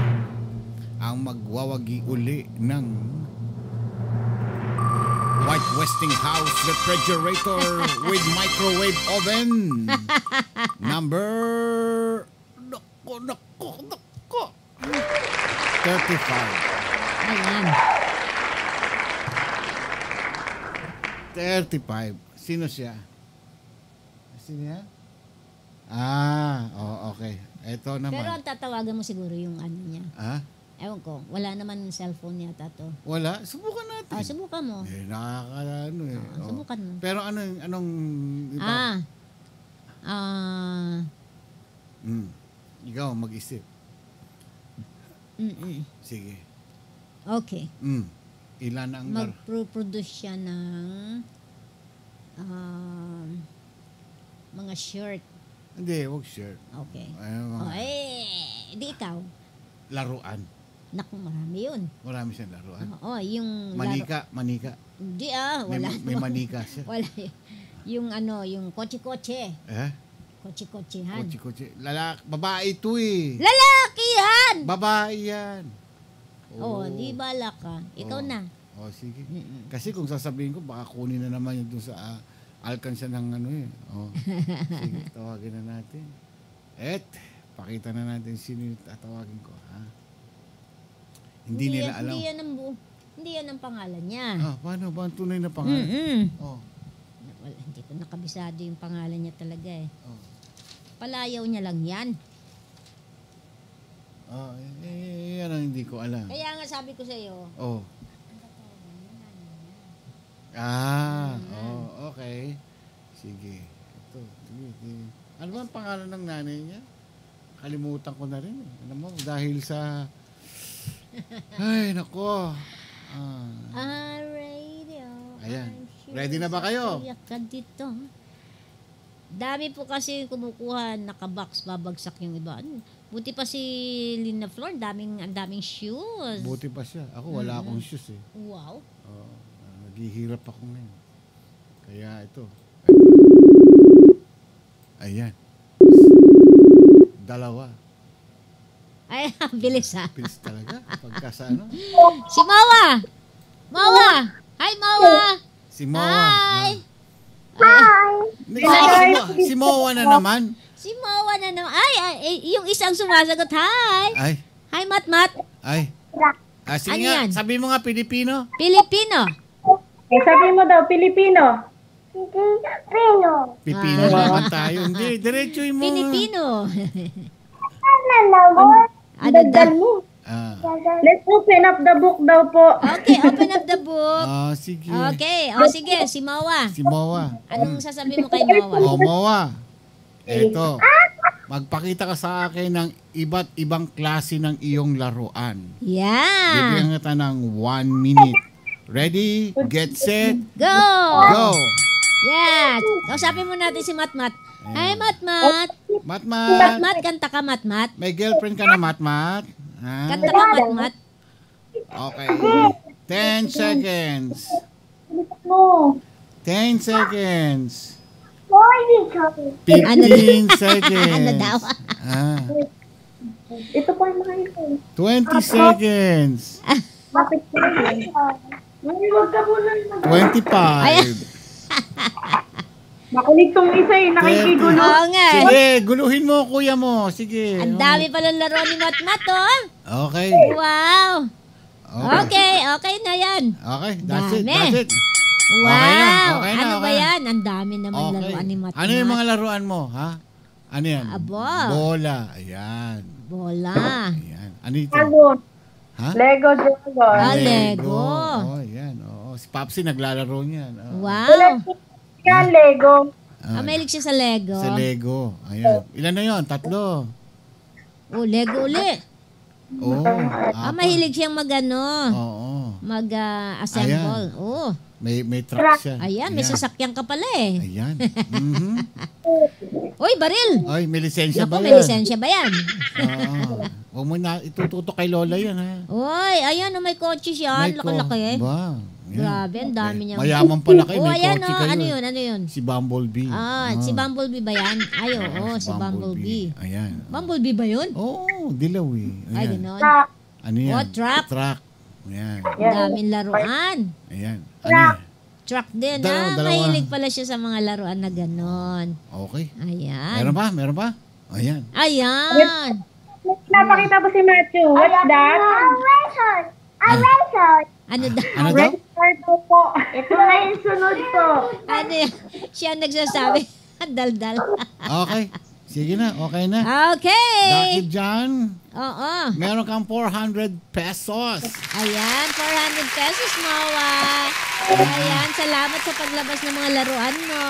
Ang magwawagi uli ng White Westinghouse refrigerator with microwave oven. Number... Nako. 35. Ayan. 35. Sino siya? Okay. Ito naman. Pero ang tatawagan mo siguro yung ano niya. Ewan ko, wala naman cellphone yata to. Wala? Subukan natin. Subukan mo. Nakakaano eh. Subukan mo. Pero anong... Ikaw, mag-isip. Sige. Okay. Ilan ang... Mag-produce siya ng mga shirt. Hindi, huwag shirt. Okay. Di ikaw. Laruan. Naku, marami yun. Marami siyang laruan. Yung... Manika. Hindi wala. May manika siya. Wala. Yung kotse-kotse. Kotse-kotsehan. Babae ito eh. Lalaki yan! Babae yan. Di bala ka. Ikaw na. Sige. Kasi kung sasabihin ko, baka kunin na naman yun doon sa alkansya ng Sige, tawagin na natin. Pakita na natin sino yung tatawagin ko. Hindi nila alam. Hindi yan ang pangalan niya. Paano ba ang tunay na pangalan? Hindi ko nakabisado yung pangalan niya talaga eh. Palayaw niya lang yan. Yan ang hindi ko alam. Kaya nga sabi ko sa iyo. Okay. Sige. Ito. Ano ba ang pangalan ng nanay niya? Kalimutan ko na rin. Alam mo, dahil sa... Ay, nako. Radio. Ayan. Ready na ba kayo? Dito. Dami po kasi kumukuha, nakabox, babagsak yung iba. Buti pa si Lina Flor, ang daming shoes. Buti pa siya. Ako, wala akong shoes eh. Wow. Naghihirap ako ngayon. Kaya ito. Ayan. 2. Ay, bilis Bilis talaga. Pagka sa Si Mawa! Hi, Mawa! Si Mawa. Hi! Si Mawa na naman. Ay, yung isang sumasagot. Hi! Hi, Matmat! Ay. Sige nga, sabi mo nga Pilipino. Sabi mo daw, Pilipino. Pipino naman tayo. Hindi, diretso mo. Pilipino. Let's open up the book daw po. Okay, open up the book. Sige. Okay, sige, si Mawa. Anong sasabihin mo kay Mawa? Mawa. Eto. Magpakita ka sa akin ng iba't ibang klase ng iyong laruan. Yeah. Bibigyan kita ng 1 minute. Ready, get set, go! Yes. Kausapin mo natin si Matmat. Hi, Matmat. Matmat. Matmat, kanta ka, Matmat. May girlfriend ka na, Matmat? Ha? Kanta ka, Matmat. Okay. 10 seconds. 10 seconds. 15 seconds. Ano daw? Ito po yung mga ito. 20 seconds. Bakit po? Huwag ka muna. 25. Makulit tong isa eh, nakikigulo. Oo nga. Sige, guluhin mo, kuya mo. Sige. Ang dami palang laro ni Matmat, oh. Okay. Wow. Okay na yan. Okay, that's it. Dami. That's it. Wow. Okay na, Ano ba okay na. yan? Ang dami naman laruan ni Matmat. Ano yung mga laruan mo, ha? Ano yan? Abo. Bola. Ayan. Bola. Ayan. Ano ito? Ha? Lego Dragon. Lego. Oh, ayan. Oh, si Papsi naglalaro niyan. Oh. Wow. Yan, Lego. Mahilig siya sa Lego. Sa Lego. Ayan. Ilan na yon? 3. Lego uli. Oh. Mahilig siyang Oo. mag-assemble. Oh. May truck siya. Ayan, may sasakyan ka pala eh. Ayan. Uy, baril. Ay, may lisensya ba yan? May lisensya ba yan? Huwag mo na itututo kay Lola yan, ha? Uy, ayan, may kotse siya. Laki-laki. Ba? Grabe, ang dami niya. Mayaman pala kayo, may ayan, kotse kayo. Ano yun? Si Bumblebee. Si Bumblebee ba yan? Ay, oo, si Bumblebee. Ayan. Bumblebee ba yun? Oo, dilaw eh. Ayan. Ay, gano'n. Ano yan? Truck. Truck. Ayan. Daming laruan. Ayan. Ano yan? Truck din. Dalawa. Mahilig pala siya sa mga laruan na gano'n. Okay. Ayan. Meron ba? Ayan. Ayan. Napakita po si Matthew. What's that? Ano daw? Ano daw? Po. Ito na yung sunod po. Ano yan? Siya ang nagsasabi. Daldal. Okay. Sige na. Okay na. Okay. Dahil dyan, Oo. meron kang 400 pesos. Ayan, 400 pesos, Mawa. Ayan, salamat sa paglabas ng mga laruan mo.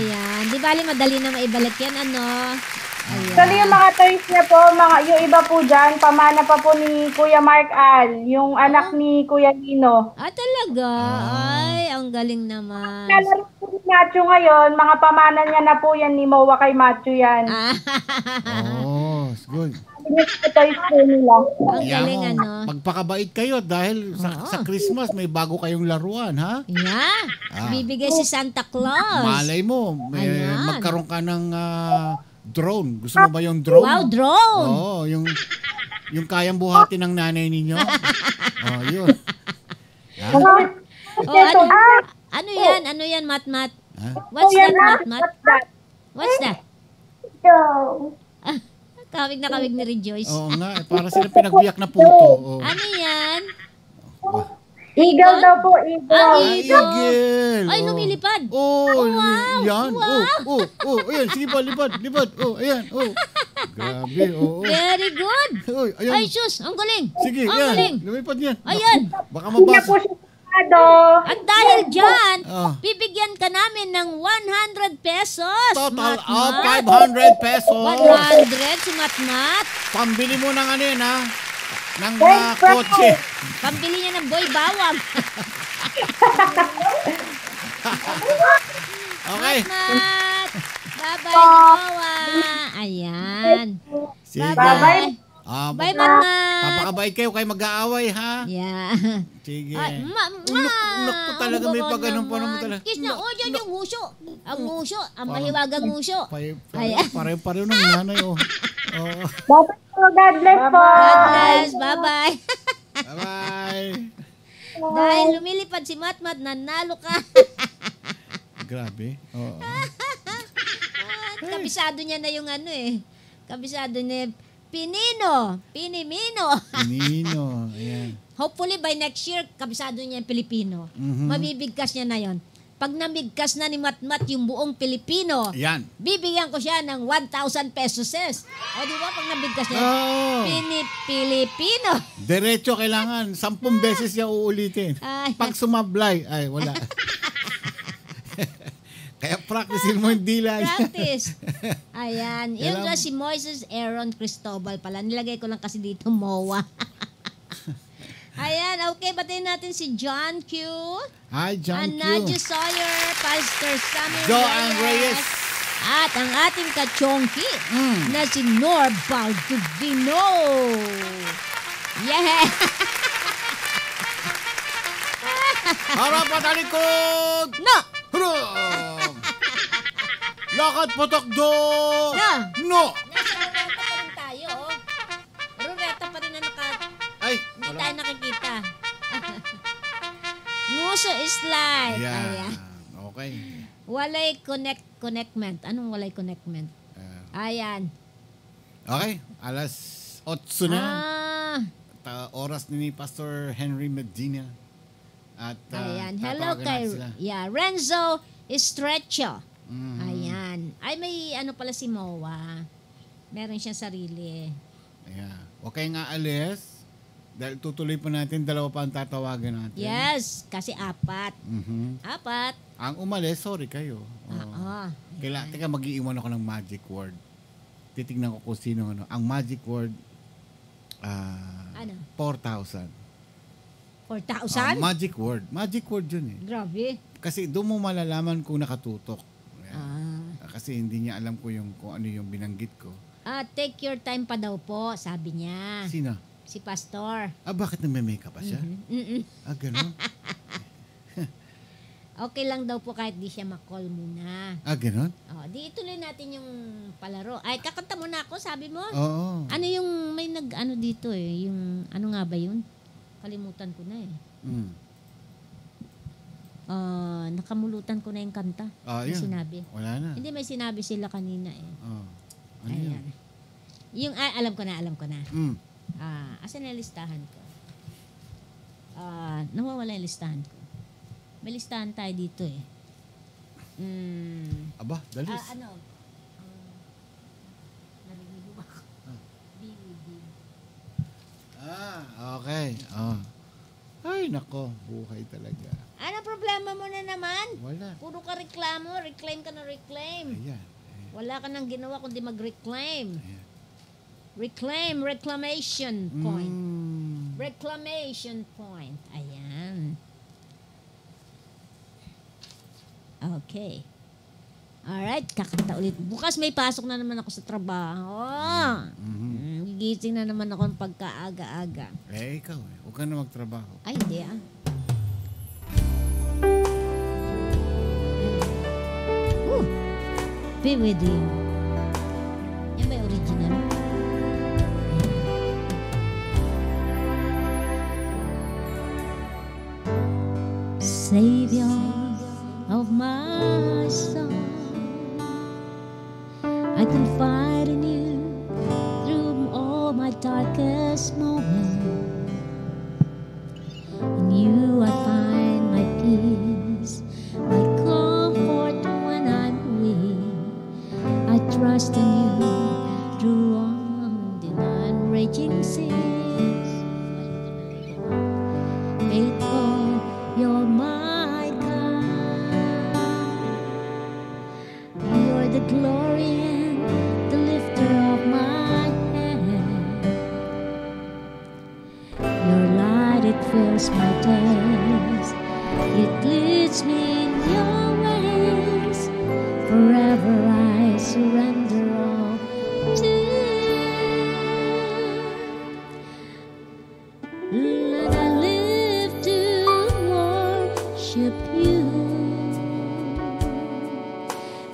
Ayan, di bali madali na maibalik yan, ano? Ayan. Actually, yung mga toys niya po, yung iba po dyan, pamana pa po ni Kuya Mark Al, yung anak ni Kuya Nino. Talaga? Ay, ang galing naman. Nalaro po ni Matthew ngayon, mga pamana niya na po yan ni Mowa kay Matthew yan. Oh, good. Yung toys po nila. Ang galing, ano? Magpakabait kayo dahil sa Christmas may bago kayong laruan, ha? Yeah. Bibigay si Santa Claus. Malay mo, magkaroon ka ng drone. Gusto mo ba yung drone? Wow, drone! Oo, yung kayang buhatin ng nanay ninyo. Yun. Ano yan? Ano yan, Matmat? What's that, Matmat? What's that? Kawig na kawig ni Rejoice. Oo nga, para sila pinagbiyak na puto. Ano yan? Eagle daw po, eagle. Eagle. Ay, lumilipad. Wow. Yan. Wow. Ayan, sige pa, lipad. Ayan, Grabe, Very good. Ayan. Ay, sus, ang galing. Sige, ang yan. galing. Lumipad yan. Ayan. Baka mabasa. At dahil dyan, bibigyan ka namin ng 100 pesos. Total of 500 pesos. 100 si Matmat. Pambili mo ng ano yun, ha? Ng kotse. Pambili niya ng boy bawang. Okay. Matmat. Bye-bye, Noah. Ayan. Sige. Bye-bye. Bye, Matmat. Papakabait kayo kayo mag-aaway, ha? Yeah. Sige. Naku, talaga may pag-anong pa naman talaga. Kiss na. Yan yung nguso. Ang nguso. Ang mahiwagang nguso. Pareho ng nanay, God bless po. God bless. Bye-bye. Bye-bye. Dahil lumilipad si Matmat, nanalo ka. Grabe. Kabisado niya na yung ano eh. Kabisado niya Pinimino. Ayan. Hopefully by next year, kabisado niya yung Pilipino. Mabibigkas niya na yon. Pag namigkas na ni Matmat yung buong Pilipino, ayan, bibigyan ko siya ng 1,000 pesos. O di ba pag nabigkas niya, Pilipino. Diretso kailangan. 10 beses siya uulitin. Pag sumablay, ay wala. Kaya practicein mo yung dila. Practice. Ayan. Yung si Moises Aaron Cristobal pala. Nilagay ko lang kasi dito Moa. Ayan, okay, batiin natin si John Q. Hi, John Q. Nadia Sawyer, Pastor Sammy Joanne Reyes. At ang ating kachongki na si Nor Baldovino. Yeah! Harap at talikod! No! Harap! Lakad patak do! No! No! Nasa rureta pa rin tayo. Rureta pa rin na Ay, hindi tayo nakikita. Nguso is live. Ayan. Okay. Walay connectment. Anong walay connectment? Ayan. Okay, alas 8 na. Ah. Oras ni Pastor Henry Medina. At ayan. Hello tatawagan kay natin sila. Renzo Estrecho. Ayan. Ay, may ano pala si Moa. Meron siyang sarili. Ayan. Huwag kayong aalis. Dahil tutuloy pa natin, 2 pa ang tatawagan natin. Yes, kasi 4. 4. Ang umalis, sorry kayo. Oo. Teka, mag-iiwan ako ng magic word. Titignan ko kung sino. Ang magic word, ano? 4,000. 4,000? Magic word. Magic word yun eh. Grabe. Kasi doon mo malalaman kung nakatutok. Kasi hindi niya alam kung ano yung binanggit ko. Take your time pa daw po, sabi niya. Sino? Si Pastor. Bakit nagme-makeup pa siya? Ganun? Okay lang daw po kahit di siya makall muna. Ganun? Di ituloy natin yung palaro. Ay, kakanta mo na ako, sabi mo? Oo. Ano yung, may nag-ano dito eh, yung, ano nga ba yun? Kalimutan ko na eh. Nakamulutan ko na yung kanta. May sinabi. Wala na. Hindi, may sinabi sila kanina eh. Ano yun? Yung, alam ko na. Asan na yung listahan ko? Nawawala yung listahan ko. May listahan tayo dito eh. Aba, dalis. Narinig ba ako? DVD. Okay. Ay, nako. Buhay talaga. Ano problema mo na naman? Wala. Puro ka reklamo. Reclaim ka na reclaim. Ayan. Wala ka nang ginawa kundi mag-reclaim. Reclamation point. Reclamation point. Ayan. Okay. Alright, kakanta ulit. Bukas may pasok na naman ako sa trabaho. Gigising na naman ako ng pagkaaga-aga. Ikaw eh. Huwag ka na magtrabaho. Ay, hindi Be with you. Yan ba yung original? Savior of my soul, I confide in you through all my darkest moments. In you I find my peace, my comfort when I'm weak. I trust in you through all the unraging seas. Faithful, you're my God. You're the glory and the lifter of my head. Your light, it fills my days. It leads me in your ways. Forever I surrender all to you. And I live to worship you.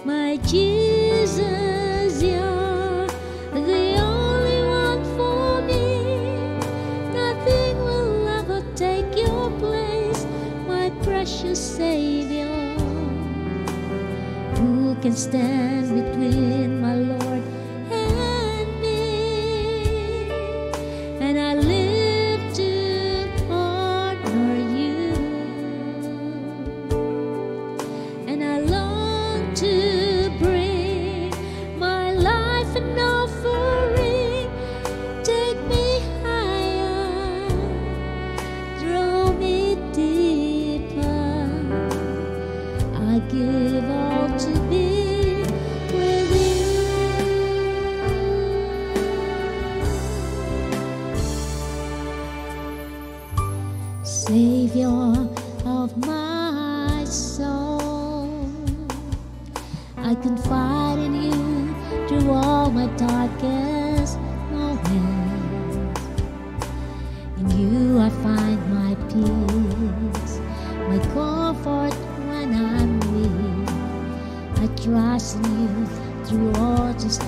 My Jesus, you're the only one for me. Nothing will ever take your place, my precious Savior. Who can stand between my Lord and me? And I live to honor you, and I long to bring my life an offering. Take me higher, draw me deeper. I give all to be with you. I confide in you through all my darkest moments. In you I find my peace, my comfort when I'm weak. I trust in you through all just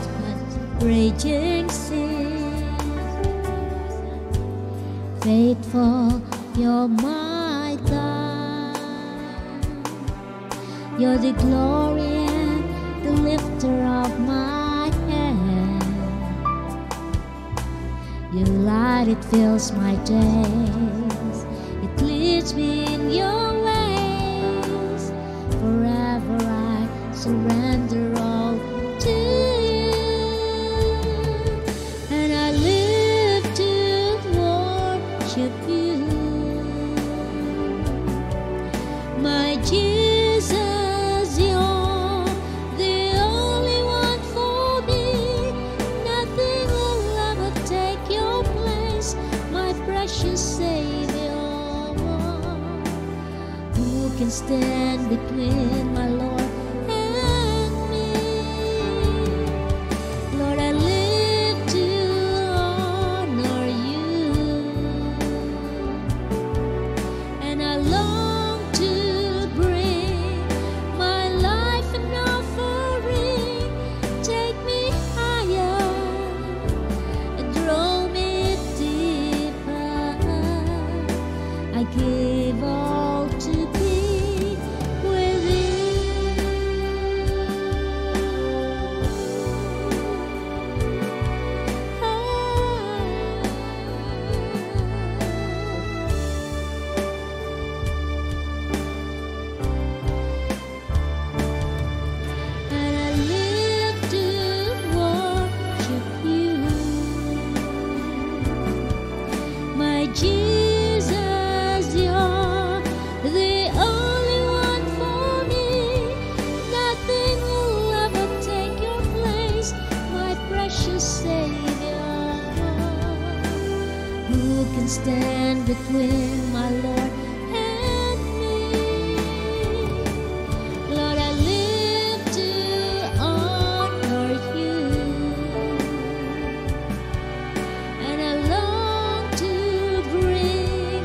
raging seas. Faithful, you're my God. You're the glory and the lifter of my head. Your light, it fills my days. It leads me in your ways. Forever I surrender all to you. And I live to worship you. My Jesus, you're the only one for me. Nothing will ever take your place, my precious Savior. Who can stand between my Lord and me? Lord, I live to honor you, and I long to bring my life an offering. Take me higher and draw me deeper. I give all to be with you. And I live to worship you. My Jesus, you're the only one for me. Nothing will ever take your place, my precious Savior. Who can stand between my Lord and me? Lord, I live to honor you, and I long to bring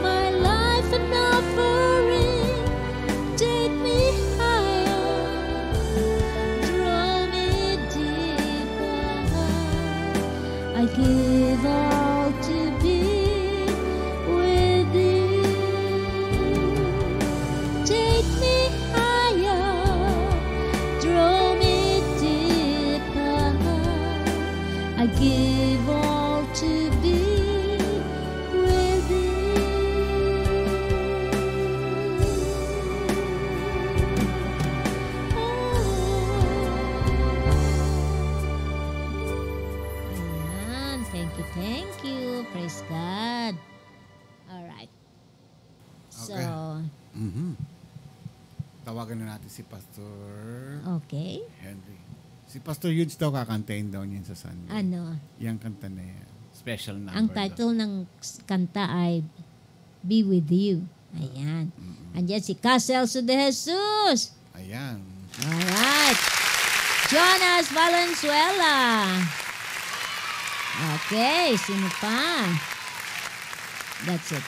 my life an offering. Take me higher, draw me deeper. I give all to be with you. Take me higher, draw me deeper. I give all to be with you. Ayan, thank you. Praise God. Alright. So, Tawagan na natin si Pastor okay. Henry. Si Pastor Yudes daw kakantahin daw niyan sa Sunday. Ano? Yang kanta na yan. Special number. Ang title ng kanta ay Be With You. Ayan. Andiyan si Casselso de Jesus. Ayan. Alright. Jonas Valenzuela. Okay. Sino pa? That's it.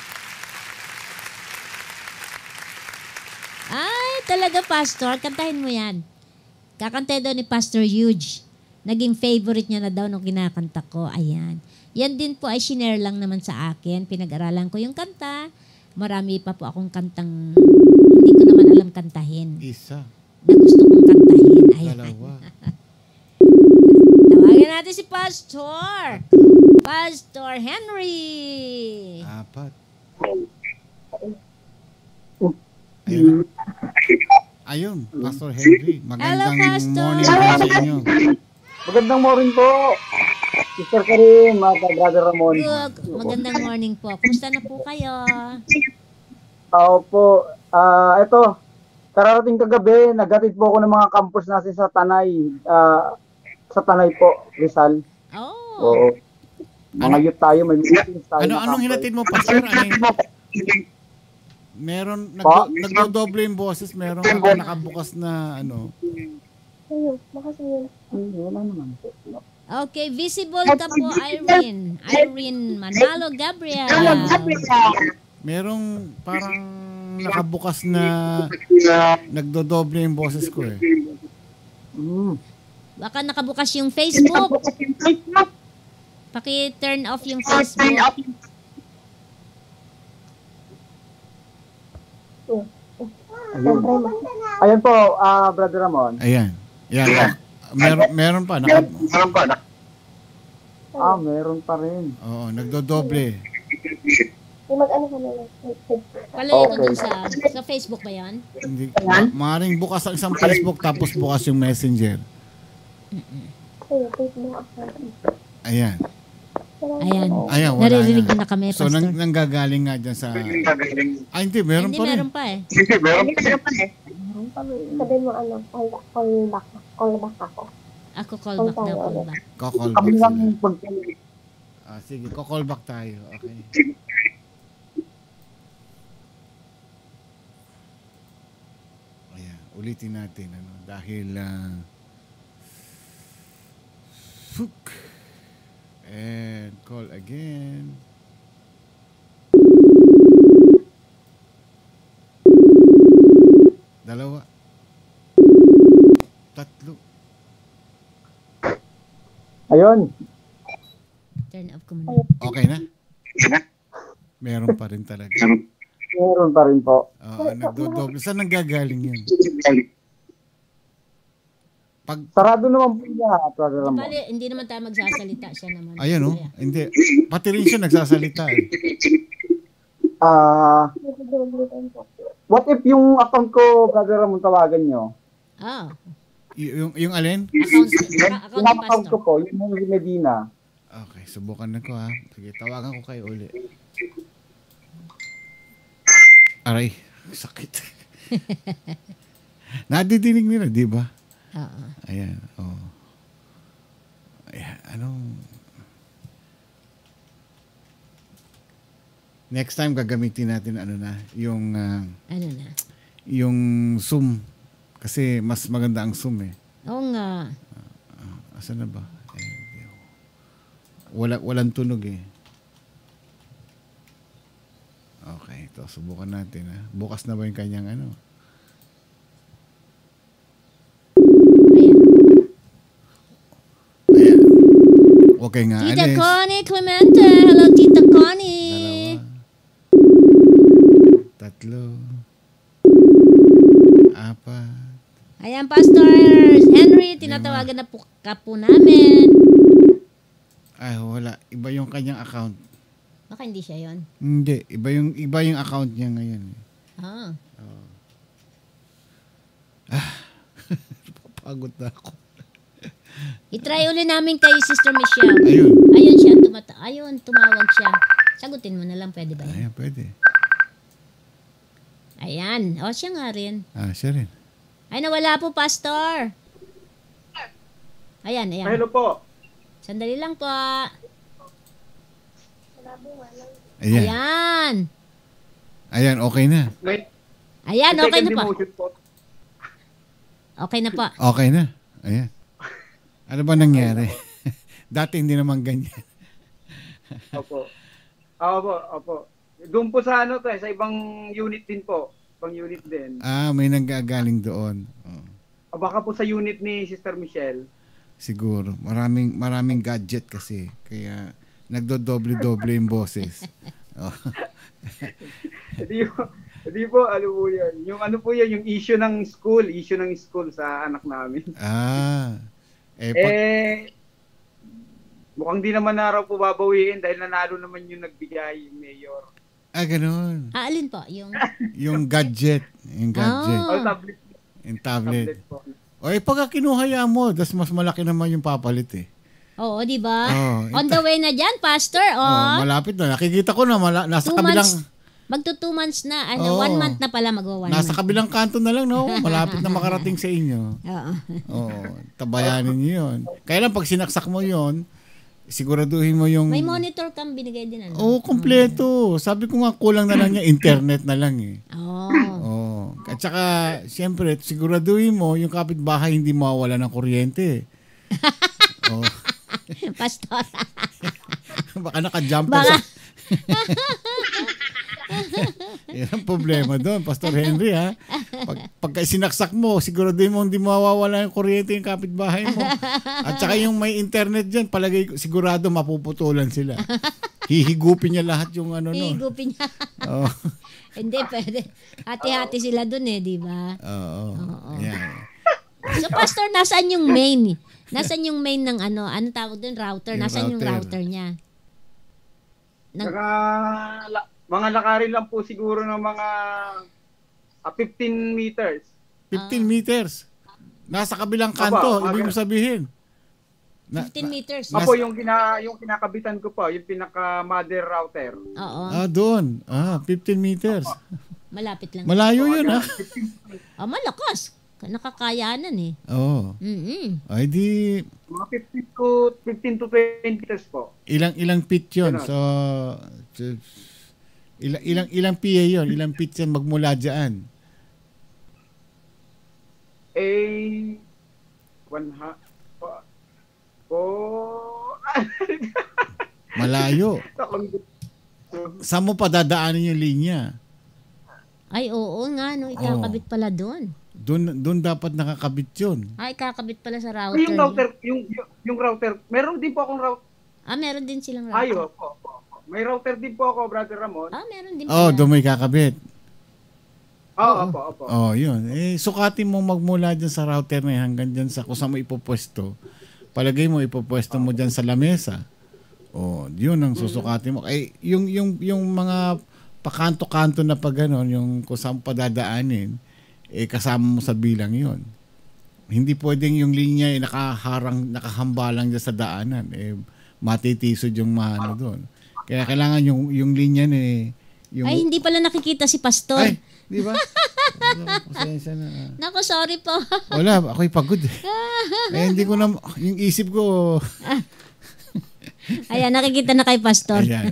Ay, talaga, Pastor. Kantahin mo yan. Kakantay daw ni Pastor Huge. Naging favorite niya na daw nung kinakanta ko. Ayan. Yan din po ay shinare lang naman sa akin. Pinag-aralan ko yung kanta. Marami pa po akong kantang hindi ko naman alam kantahin. Isa. Na gusto kong kantahin. Ayan. Dalawa. Tawagin natin si Pastor. Pastor Henry. Apat. Ayun. Ayun, Pastor Henry. Magandang morning po sa inyo. Magandang morning po. Sister Karim, Brother Ramon. Magandang morning po. Kumusta na po kayo? Po. Ito, kararating kagabi, naghatid po ako ng mga campus natin sa Tanay. Sa Tanay po, Rizal. Oo. Mga youth tayo, may meetings tayo. Anong hinatid mo, Pastor? Meron, nagdodoble yung boses, meron ako nakabukas na Wala naman po. Okay, visible ka po, Irene. Irene Manalo Gabriel. Merong parang nakabukas na nagdodoble yung boses ko eh. Baka nakabukas yung Facebook. Paki-turn off yung Facebook. Ayan po, Brother Ramon. Ayan. Yan. Meron pa. Meron pa rin. Oo, nagdodoble. Palayo ko dun sa Facebook ba yan? Hindi. Maring bukas ang isang Facebook tapos bukas yung Messenger. Ayan. Ayan, wala naririnig yan. Na kami, So, Pastor. nanggagaling nga dyan sa... hindi, meron pa rin. Meron pa eh. Sabi mo call back ako. Ako call back daw, call back. Call back sila. Sige, call back tayo. Okay. Ayan, ulitin natin. Dahil... and call again. Dalawa. Tatlo. Ayun. Turn off ko muna. Okay na? Meron pa rin talaga. Meron pa rin po. Nagdodoble. Saan nanggagaling yun? Sarado naman po niya. Bale, hindi naman tayo magsasalita. Siya naman. Ayun o. Hindi. Pati rin siya nagsasalita eh. What if yung account ko, Brother Ramon, tawagan nyo? Yung alin? Yung account ko po, yung Medina. Okay, subukan na ko ha. Sige, tawagan ko kayo uli. Aray, sakit. Nadidinig nila, di ba? Oo. Ayan, oh. Ayan, anong... Next time gagamitin natin yung yung Zoom kasi mas maganda ang Zoom eh. Oo nga. Asan na ba? Walang tunog eh. Okay, ito subukan natin ha. Bukas na ba yung kanyang Ayan. Okay nga. Tita Connie Clemente. Hello, Tita Connie. Tatlo. Apat. Ayan, Pastor Henry, tinatawagan na po ka po namin. Ay, wala. Iba yung kanyang account. Baka hindi siya yon. Hindi. Iba yung account niya ngayon. Pagod na ako. I-try ulit namin kay Sister Michelle. Ayun. Ayun siya, tumawag siya. Sagutin mo na lang, pwede ba? Ayan, pwede. Ayan. O, siya nga rin. Siya rin. Ay, nawala po, Pastor. Ayan. Hello po. Sandali lang po. Ayan. Ayan, okay na. Ayan, okay na po. Okay na po. Okay na. Ayan. Ano ba nangyari? Dati hindi naman ganyan. Opo. Doon po sa sa ibang unit din po. Ibang unit din. May nanggagaling doon. Baka po sa unit ni Sister Michelle. Siguro. Maraming gadget kasi. Kaya nagdodoble-doble yung boses. Hindi po, ano po yan. Yung issue ng school sa anak namin. Mukhang di naman na raw po babawiin dahil nanalo naman yung nagbigay, yung mayor. Ganun. Alin po? Yung gadget. Yung gadget. Tablet. Yung tablet. Pagka kinuhaya mo, das mas malaki naman yung papalit eh. Oo, di ba? On the way na dyan, Pastor. Malapit na. Nakikita ko na nasa kabilang... Magto 2 months na. 1 month na pala magwa 1 month. Nasa kabilang kanto na lang, no? Malapit na makarating sa inyo. Tabayanin niyo yun. Kaya lang pag sinaksak mo yun, siguraduhin mo yung... May monitor kang binigay din. Kompleto. Sabi ko nga, kulang na lang niya, internet na lang eh. Oo. At saka, siyempre, siguraduhin mo, yung kapitbahay hindi mawawala ng kuryente. Oh. Pastor. Baka naka-jumper sa... Yan ang problema doon, Pastor Henry, ha? Pagka sinaksak mo, siguraduhin mo hindi mawawala yung kuryente yung kapitbahay mo. At saka yung may internet dyan, palagay sigurado mapuputulan sila. Hihigupin niya lahat yung ano, no? Hihigupin niya. Oh. Hindi, pwede. Hati-hati sila doon di ba? Oo. Yeah. So, Pastor, nasaan yung main? Nasaan yung main ng ano tawag doon? Router. Nasaan yung router niya? Mga lakarin lang po siguro ng mga 15 meters. 15 meters? Nasa kabilang kanto, ibig mo sabihin? 15 meters. Apo, yung kinakabitan ko po, yung pinaka-mother router. Oo. Doon. 15 meters. Malapit lang. Malayo yun, ha? Malakas. Nakakayanan eh. Oo. Ay di... Mga 15 to 20 meters po. Ilang feet yun? So, ilang PA yun? Ilang feet yan magmula dyan? Malayo. Saan mo pa dadaanin yung linya? Ay, oo nga, no. Ikakabit pala doon. Doon dapat nakakabit yun. Ay, kakabit pala sa router. Yung router, meron din po akong router. Meron din silang router. Ayo po. May router din po ako, Brother Ramon. Meron din po. Doon may kakabit. Opo. Yun. Sukatin mo magmula dyan sa router na hanggang dyan sa kung saan mo ipopwesto. Palagay mo ipopwesto mo dyan sa lamesa. Yun ang susukatin mo. Yung mga pakanto-kanto na pag gano'n, yung kung saan pa dadaanin, kasama mo sa bilang yun. Hindi pwedeng yung linya nakahamba lang dyan sa daanan. Matitisod yung mahano doon. Kaya kailangan yung linya Ay, hindi pala nakikita si Pastor. Ay, di ba? Pasensya na. Naku, sorry po. Wala, ako'y pagod. Hindi ko na, yung isip ko... Ayan, nakikita na kay Pastor. Ayan.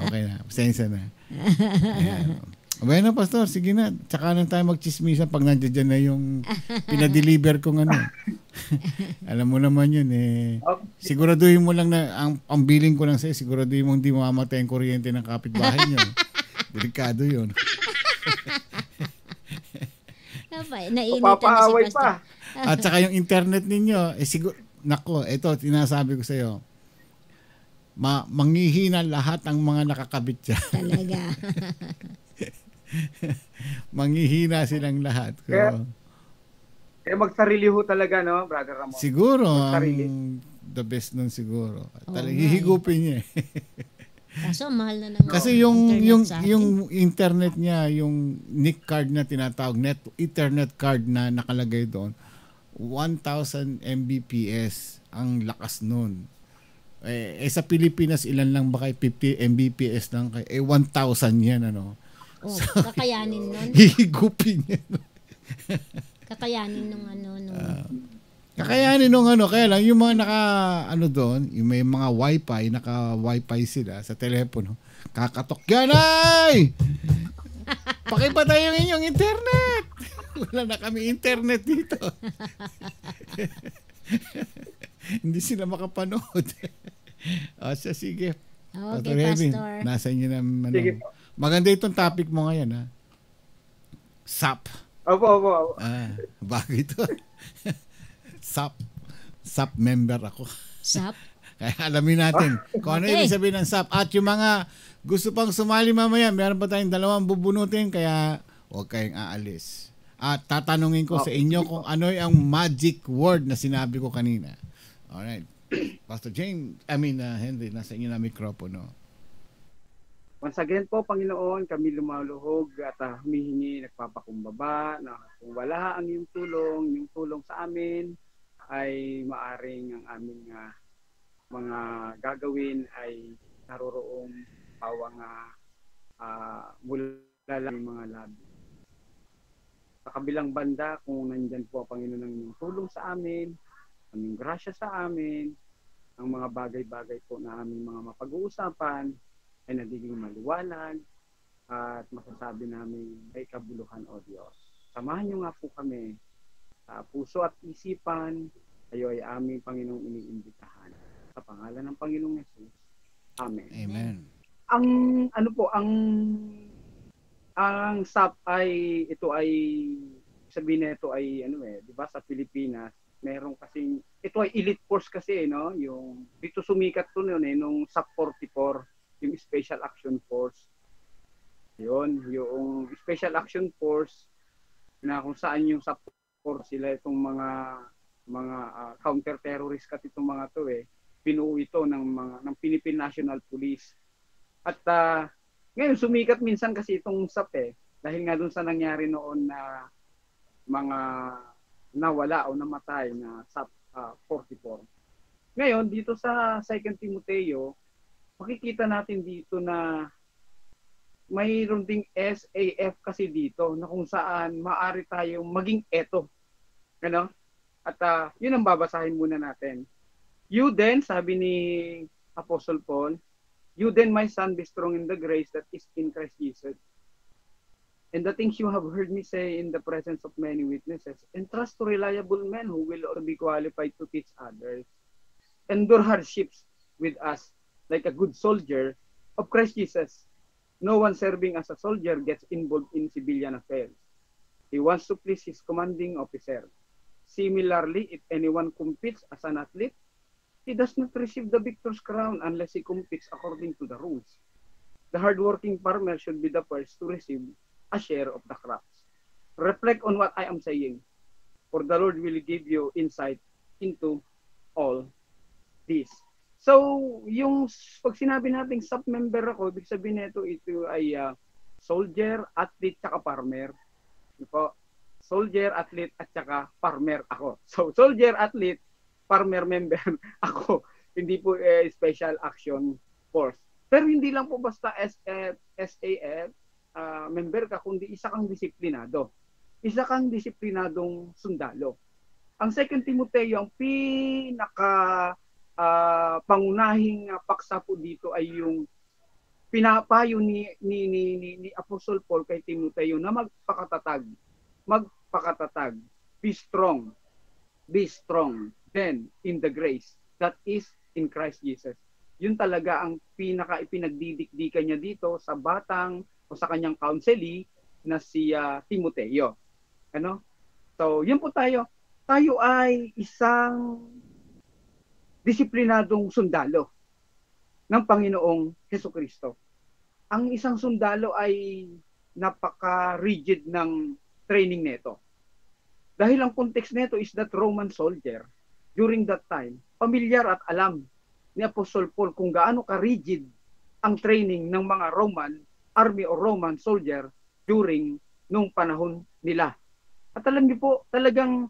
Okay na. Pasensya na. Ayan. Bueno, Pastor, sige na. Tsaka na tayo magchismisan pag nandiyan na yung pinadeliver kong ano. Alam mo naman yun Siguraduhin mo lang na ang billing ko lang sa'yo, siguraduhin mo hindi mamamatay ang kuryente ng kapitbahay nyo. Delikado yun. Nainitan na si Pastor. At saka yung internet ninyo, nako, ito, tinasabi ko sa'yo, manghihina lahat ang mga nakakabit dyan. Talaga. Manghihina silang lahat. Kaya magsarili ho talaga, no, Brother Ramon? Siguro, the best nun siguro. Hihigupin niya Kaso mahal na ng kasi yung internet niya, yung NIC card na tinatawag, Ethernet card na nakalagay doon, 1,000 Mbps ang lakas nun. Sa Pilipinas, ilan lang ba kay 50 Mbps lang kay 1,000 yan, ano? Kakayanin nun. Hihigupin yan. Kakayanin nung kakayanin nung kaya lang yung mga doon, yung may mga naka-wifi sila sa telepono, kakatok, ganay! Pakipatay yung inyong internet! Wala na kami internet dito. Hindi sila makapanood. Sige. Okay, Pastor. Nasa inyo na maganda itong topic mo ngayon, ha? SAP. Opo. Bago ito. SAP member ako. SAP? Kaya alamin natin kung ano ibig sabihin ng SAP. At yung mga gusto pang sumali mamaya, meron pa tayong 2 bubunutin, kaya huwag kayong aalis. At tatanungin ko sa inyo kung ano ang magic word na sinabi ko kanina. Alright. Pastor Henry, nasa inyo na mikropono. Once again po, Panginoon, kami lumaluhog at humihingi, nagpapakumbaba na kung wala ang iyong tulong sa amin, ay maaring ang aming mga gagawin ay naroroong pawang mula lang mga labi. Sa kabilang banda, kung nandyan po, Panginoon, ang iyong tulong sa amin, ang iyong grasya sa amin, ang mga bagay-bagay po na aming mga mapag-uusapan ay nagiging maliwanag at masasabi namin may kabuluhan, O Diyos. samahan niyo nga po kami sa puso at isipan. Kayo ay aming Panginoong iniimbitahan. Sa pangalan ng Panginoong Yesus. Amen. Amen. Ang SAP ay sabihin na ito ay di ba, sa Pilipinas meron kasing ito ay elite force kasi no, yung dito sumikat to noon nung SAP 44, yung Special Action Force. Yun, yung Special Action Force na kung saan yung SAP 44 sila itong mga counter-terrorist kat itong mga to binuo ito ng Philippine National Police. At ngayon sumikat minsan kasi itong SAP dahil nga dun sa nangyari noon na mga nawala o namatay na SAP 44. Ngayon dito sa 2 Timoteo, makikita natin dito na mayroon ding SAF kasi dito na kung saan maaari tayong maging eto. Ano? At yun ang babasahin muna natin. You then, sabi ni Apostle Paul, you then, my son, be strong in the grace that is in Christ Jesus. And the things you have heard me say in the presence of many witnesses, entrust to reliable men who will also be qualified to teach others. Endure hardships with us like a good soldier of Christ Jesus. No one serving as a soldier gets involved in civilian affairs. He wants to please his commanding officer. Similarly, if anyone competes as an athlete, he does not receive the victor's crown unless he competes according to the rules. The hardworking farmer should be the first to receive a share of the crops. Reflect on what I am saying, for the Lord will give you insight into all this. So, yung pag sinabi nating sub-member ako, ibig sabihin nito ito ay soldier, athlete, tsaka farmer. Ito, soldier, athlete, at tsaka farmer ako. So, soldier, athlete, farmer member ako. Hindi po Special Action Force. Pero hindi lang po basta SAF, member ka, kundi isa kang disiplinado. Isa kang disiplinadong sundalo. Ang 2 Timoteo, ang pangunahing paksa po dito ay yung pinapayo ni Apostle Paul kay Timoteo na magpakatatag, be strong then in the grace that is in Christ Jesus. Yun talaga ang ipinagdidikdikan niya dito sa batang o sa kanyang counselee na si Timoteo. Ano? So, yun po tayo. Tayo ay isang disiplinadong sundalo ng Panginoong Hesukristo. Ang isang sundalo ay napaka-rigid ng training nito. Dahil ang context nito is that Roman soldier during that time, pamilyar at alam ni Apostle Paul kung gaano ka-rigid ang training ng mga Roman army o Roman soldier during nung panahon nila. At alam niyo po, talagang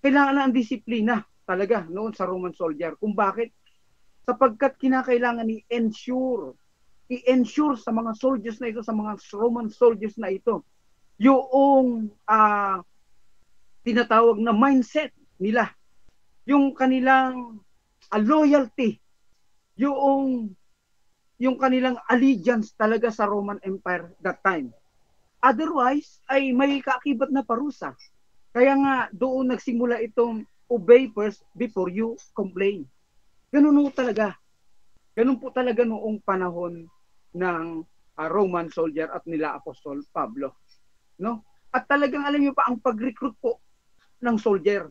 kailangan ang disiplina talaga noon sa Roman soldier. Kung bakit? Sapagkat kinakailangan i-ensure sa mga soldiers na ito, sa mga Roman soldiers na ito, yung tinatawag na mindset nila, yung kanilang loyalty, yung kanilang allegiance talaga sa Roman Empire that time. Otherwise, ay may kaakibat na parusa. Kaya nga, doon nagsimula itong obey first before you complain. Ganun po talaga. Ganun po talaga noong panahon ng Roman soldier at nila Apostol Pablo. No? At talagang alam niyo pa, ang pag-recruit po ng soldier,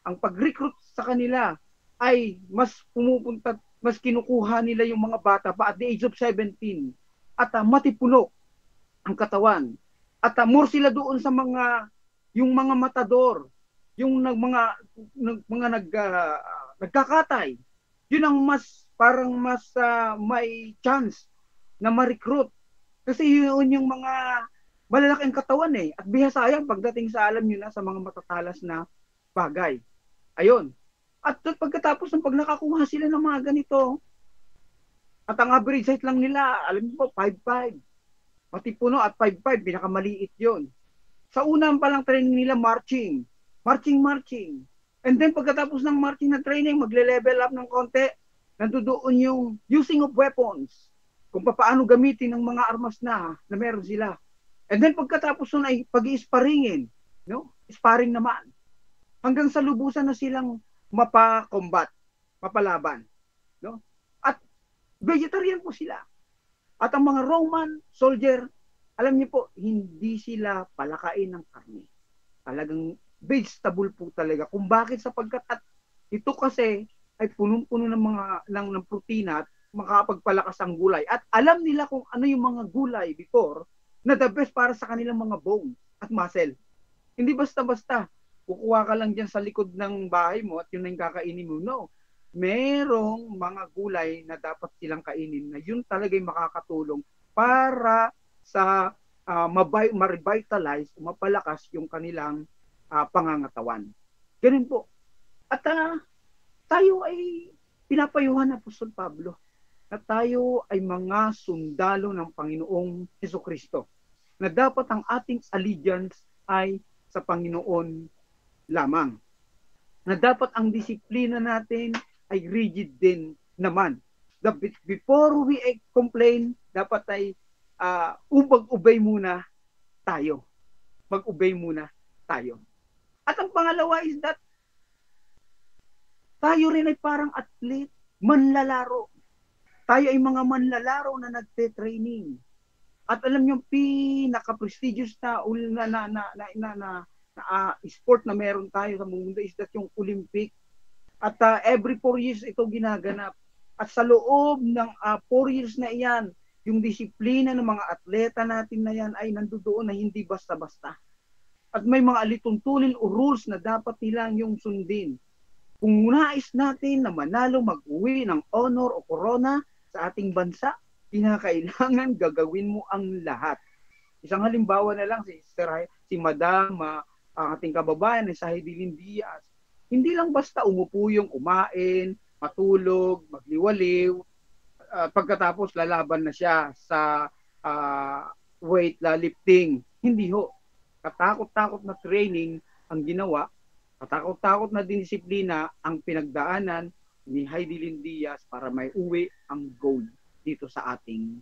ang pag-recruit sa kanila ay mas kinukuha nila yung mga bata pa at the age of 17 at matipuno ang katawan. At more sila doon sa yung mga matador, yung nagkakatay. Yun ang parang mas may chance na ma-recruit. Kasi yun yung mga malalaking katawan at bihasayang pagdating sa alam nyo na sa mga matatalas na bagay. Ayun. At pagkatapos ng nakakuha sila ng mga ganito, at ang average height lang nila, alam niyo po, 5'5". Matipuno at 5'5", pinakamaliit yon. Sa unang palang training nila, marching. And then pagkatapos ng marching na training, magle-level up ng konti, nandoon yung using of weapons, kung paano gamitin ng mga armas na meron sila. And then pagkatapos nun ay pag-i-sparringin, no? Sparring naman. Hanggang sa lubusan na silang mapa-combat, mapalaban, no? At vegetarian po sila. At ang mga Roman soldier, alam niyo po, hindi sila palakain ng karne. Talagang vegetable po talaga. Kung bakit? Sapagkat at ito kasi ay punong-puno ng protina at makapagpalakas ang gulay. At alam nila kung ano yung mga gulay before na the best para sa kanilang mga bones at muscle. Hindi basta-basta kukuha ka lang dyan sa likod ng bahay mo at yun na yung kakainin mo. No. Merong mga gulay na dapat silang kainin na yun talaga yung makakatulong para sa ma-revitalize, mapalakas yung kanilang pangangatawan. Ganun po. At tayo ay pinapayuhan ng Apostol Pablo na tayo ay mga sundalo ng Panginoong Hesukristo, na dapat ang ating allegiance ay sa Panginoon lamang. Na dapat ang disiplina natin ay rigid din naman. Before we complain, dapat ay mag-obey muna tayo. Mag-obey muna tayo. At ang pangalawa is that tayo rin ay parang athlete, manlalaro. Tayo ay mga manlalaro na nagte-training. At alam niyo, pinaka-prestigious na sport na meron tayo sa mundo is that yung Olympic. At every 4 years ito ginaganap. At sa loob ng 4 years na iyan, yung disiplina ng mga atleta natin na yan ay nandoon na hindi basta-basta. At may mga alituntunin o rules na dapat nilang yung sundin. Kung nais natin na manalo, mag-uwi ng honor o corona sa ating bansa, kinakailangan gagawin mo ang lahat. Isang halimbawa na lang si Madam, ang ating kababayan ni Sahidilin Diaz. Hindi lang basta umupo yung kumain, matulog, magliwaliw, pagkatapos lalaban na siya sa weightlifting. Hindi ho. Katakot-takot na training ang ginawa, katakot-takot na disiplina ang pinagdaanan ni Hidilyn Diaz para may uwi ang gold dito sa ating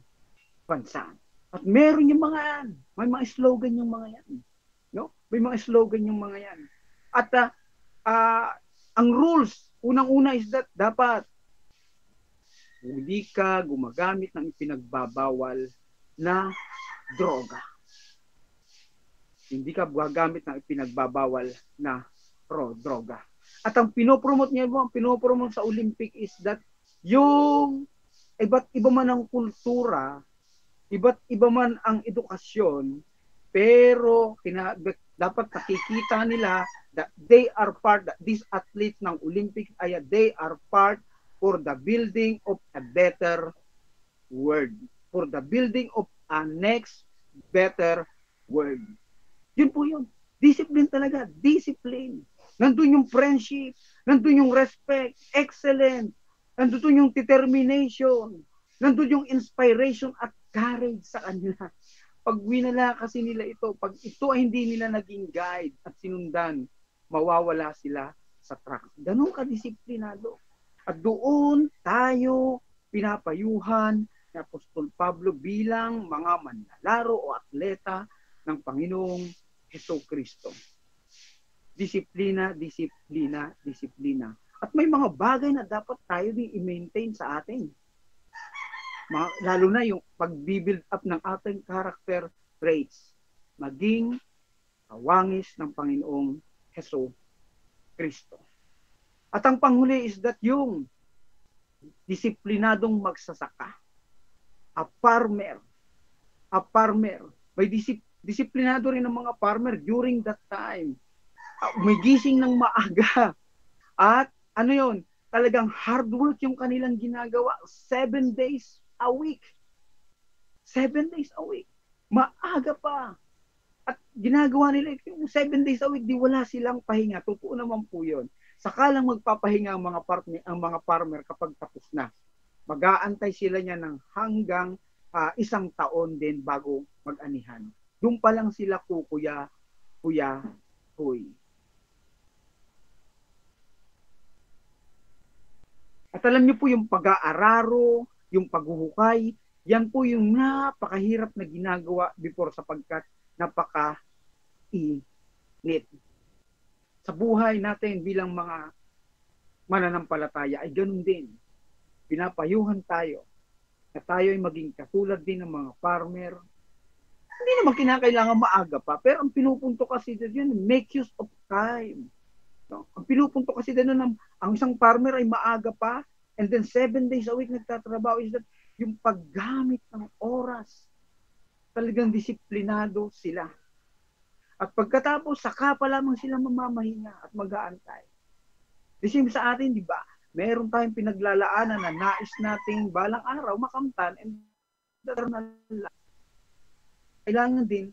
bansa. At meron yung mga yan. May mga slogan yung mga yan. No? May mga slogan yung mga yan. At ang rules, unang-una is that dapat hindi ka gumagamit ng ipinagbabawal na droga. Hindi ka gumagamit ng ipinagbabawal na droga. At ang pinopromote niya mo, ang pinopromote sa Olympic is that yung iba't iba man ang kultura, iba't iba man ang edukasyon, pero dapat nakikita nila that they are part, that these athletes ng Olympics ay they are part for the building of a better world, for the building of a next better world. Yun po yun. Discipline talaga. Discipline. Nandun yung friendship. Nandun yung respect. Excellent. Nandun yung determination. Nandun yung inspiration at courage sa kanila. Pag winala kasi nila ito, pag ito ay hindi nila naging guide at sinundan, mawawala sila sa track. Ganun ka-disiplinado. At doon tayo pinapayuhan ni Apostol Pablo bilang mga manlalaro o atleta ng Panginoong Hesukristo. Disiplina, disiplina, disiplina. At may mga bagay na dapat tayo din i-maintain sa atin. Lalo na yung pag-build up ng ating character traits. Maging kawangis ng Panginoong Hesukristo. At ang panghuli is that yung disiplinadong magsasaka. A farmer. May disiplinado rin ng mga farmer during that time. May gising ng maaga. At ano yun, talagang hard work yung kanilang ginagawa. 7 days a week. 7 days a week. Maaga pa. At ginagawa nila yung 7 days a week, di wala silang pahinga. Totoo naman po yun. Saka lang magpapahinga ang mga farmer kapag tapos na. Mag-aantay sila niya ng hanggang 1 taon din bago mag-anihan. Doon pa lang sila kuya, huy. At alam niyo po yung pag-aararo, yung paghuhukay, yan po yung napakahirap na ginagawa before sapagkat napaka-init. Sa buhay natin bilang mga mananampalataya ay ganun din. Pinapayuhan tayo na tayo ay maging katulad din ng mga farmer. Hindi naman kinakailangan maaga pa, pero ang pinupunto kasi doon, make use of time. No? Ang pinupunto kasi doon, ang isang farmer ay maaga pa, and then 7 days a week nagtatrabaho, is that yung paggamit ng oras. Talagang disiplinado sila. At pagkatapos, saka pa lamang sila mamamahinga at mag-aantay. The same sa atin, di ba? Meron tayong pinaglalaanan na nais nating balang araw makamtan and kailangan din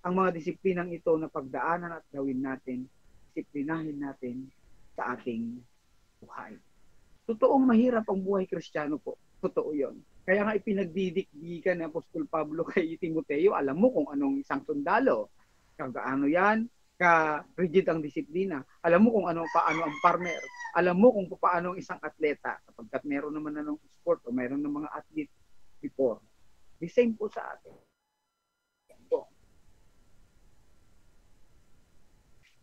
ang mga disiplinang ito na pagdaanan at gawin natin, disiplinahin natin sa ating buhay. Totoong mahirap ang buhay Kristiyano po. Totoo yon. Kaya nga ipinagdidikdikan ni Apostol Pablo kay Timoteo, alam mo kung anong isang sundalo, kagaano yan, ka-rigid ang disiplina. Alam mo kung paano ang farmer. Alam mo kung paano ang isang atleta. Kapagkat meron naman na ng sport o meron ng mga athlete before. The same po sa atin.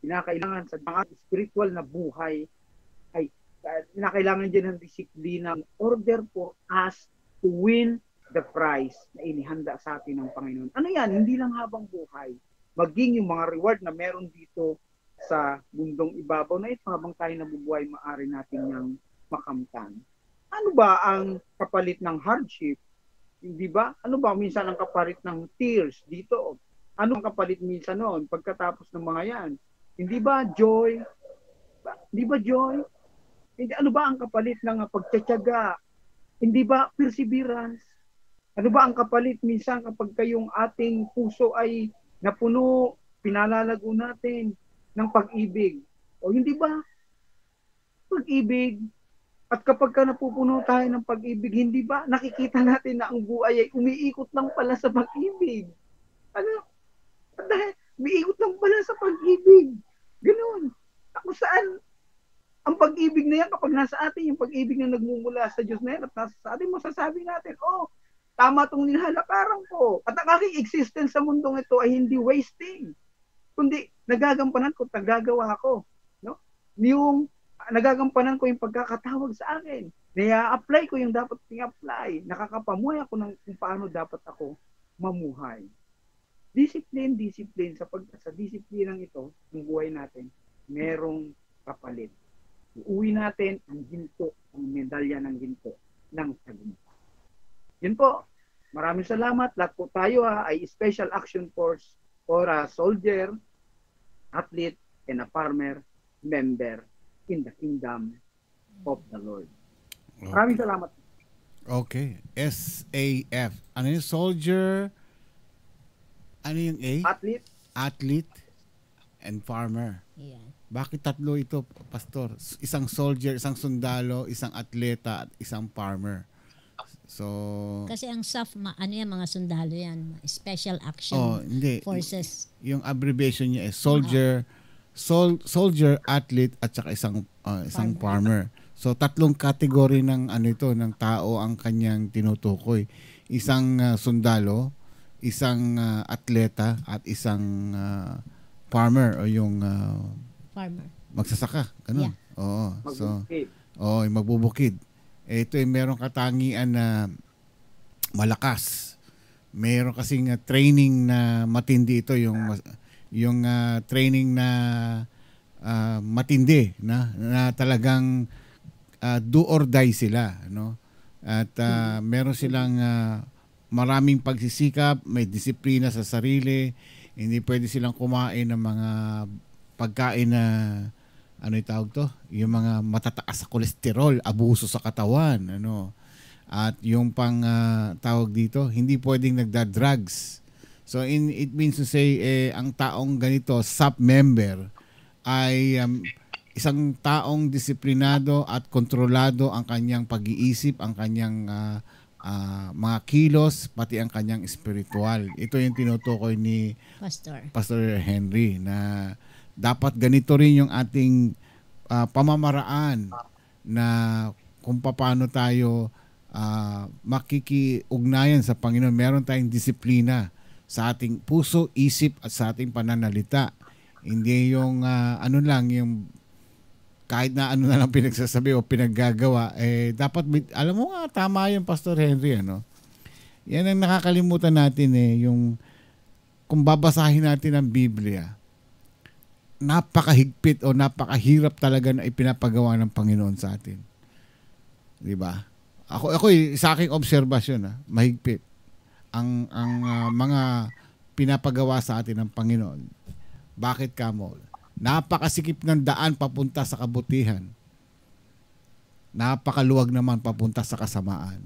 Kinakailangan sa mga spiritual na buhay ay kinakailangan din ng disiplina in order for us to win the prize na inihanda sa atin ng Panginoon. Ano yan? Hindi lang habang buhay. Maging yung mga reward na meron dito sa mundong ibabaw na ito habang tayo nabubuhay, maaari natin niyang makamtan. Ano ba ang kapalit ng hardship? Hindi ba? Ano ba minsan ang kapalit ng tears dito? Ano ang kapalit minsan noon pagkatapos ng mga yan? Hindi ba joy? Hindi ba joy? Hindi, ano ba ang kapalit ng pagtsatsaga? Hindi ba perseverance? Ano ba ang kapalit minsan kapag kayong ating puso ay napuno, pinalalago natin ng pag-ibig? O hindi ba? Pag-ibig. At kapag ka napupuno tayo ng pag-ibig, hindi ba nakikita natin na ang buhay ay umiikot lang pala sa pag-ibig? Ano? Dahil umiikot lang pala sa pag-ibig. Ganun. Kung saan ang pag-ibig na yan, kapag nasa atin, yung pag-ibig na nagmumula sa Diyos na yan, at nasa sa atin, masasabi natin, oh, tama itong nilalakaran ko. At ang aking existence sa mundong ito ay hindi wasting. Kundi, nagagampanan ko, tagagawa ko. No? Yung, nagagampanan ko yung pagkakatawag sa akin. Naya-apply ko yung dapat i-apply. Nakakapamuhay ako ng kung paano dapat ako mamuhay. Discipline sa disiplinang ito, ng buhay natin, merong kapalit. Uuwi natin ang ginto, ang medalya ng ginto ng tagumpay. Yun po. Maraming salamat. Lahat po tayo ay Special Action Force or a soldier, athlete, and a farmer member in the kingdom of the Lord. Maraming salamat. Okay. SAF. Ano yung soldier? Ano yung A? Athlete and farmer. Yeah. Bakit tatlo ito, Pastor? Isang soldier, isang sundalo, isang atleta, at isang farmer. So, kasi ang SAF, ano yan, mga sundalo yan, Special Action Forces. Yung abbreviation niya is soldier, soldier, athlete, at saka isang farmer. So, tatlong kategory ng ng tao ang kanyang tinutukoy. Isang sundalo, isang atleta, at isang farmer o yung farmer. Magsasaka, ganun. Yeah. Oo. So, magbubukid. Ito ay merong katangian na malakas. Meron kasing training na matindi ito, yung training na matindi na talagang do or die sila, no? At meron silang maraming pagsisikap, may disiplina sa sarili, hindi pwede silang kumain ng mga pagkain na yung mga matataas sa kolesterol, abuso sa katawan, at yung pang tawag dito, hindi pwedeng nagda-drugs. So it means to say ang taong ganito, sub-member, ay isang taong disiplinado at kontrolado ang kanyang pag-iisip, ang kanyang mga kilos, pati ang kanyang spiritual. Ito yung tinutukoy ni Pastor Henry, na dapat ganito rin yung ating pamamaraan na kung paano tayo makikiugnayan sa Panginoon. Meron tayong disiplina sa ating puso, isip at sa ating pananalita. Hindi yung yung kahit na ano na lang pinagsasabi o pinaggagawa, dapat, alam mo nga, tama yung Pastor Henry, ano? Yan ang nakakalimutan natin yung kung babasahin natin ang Biblia, napakahigpit o napakahirap talaga na ipinapagawa ng Panginoon sa atin. Di ba? Ako sa aking obserbasyon, mahigpit ang mga pinapagawa sa atin ng Panginoon. Bakit kamo? Napakasikip ng daan papunta sa kabutihan. Napakaluwag naman papunta sa kasamaan.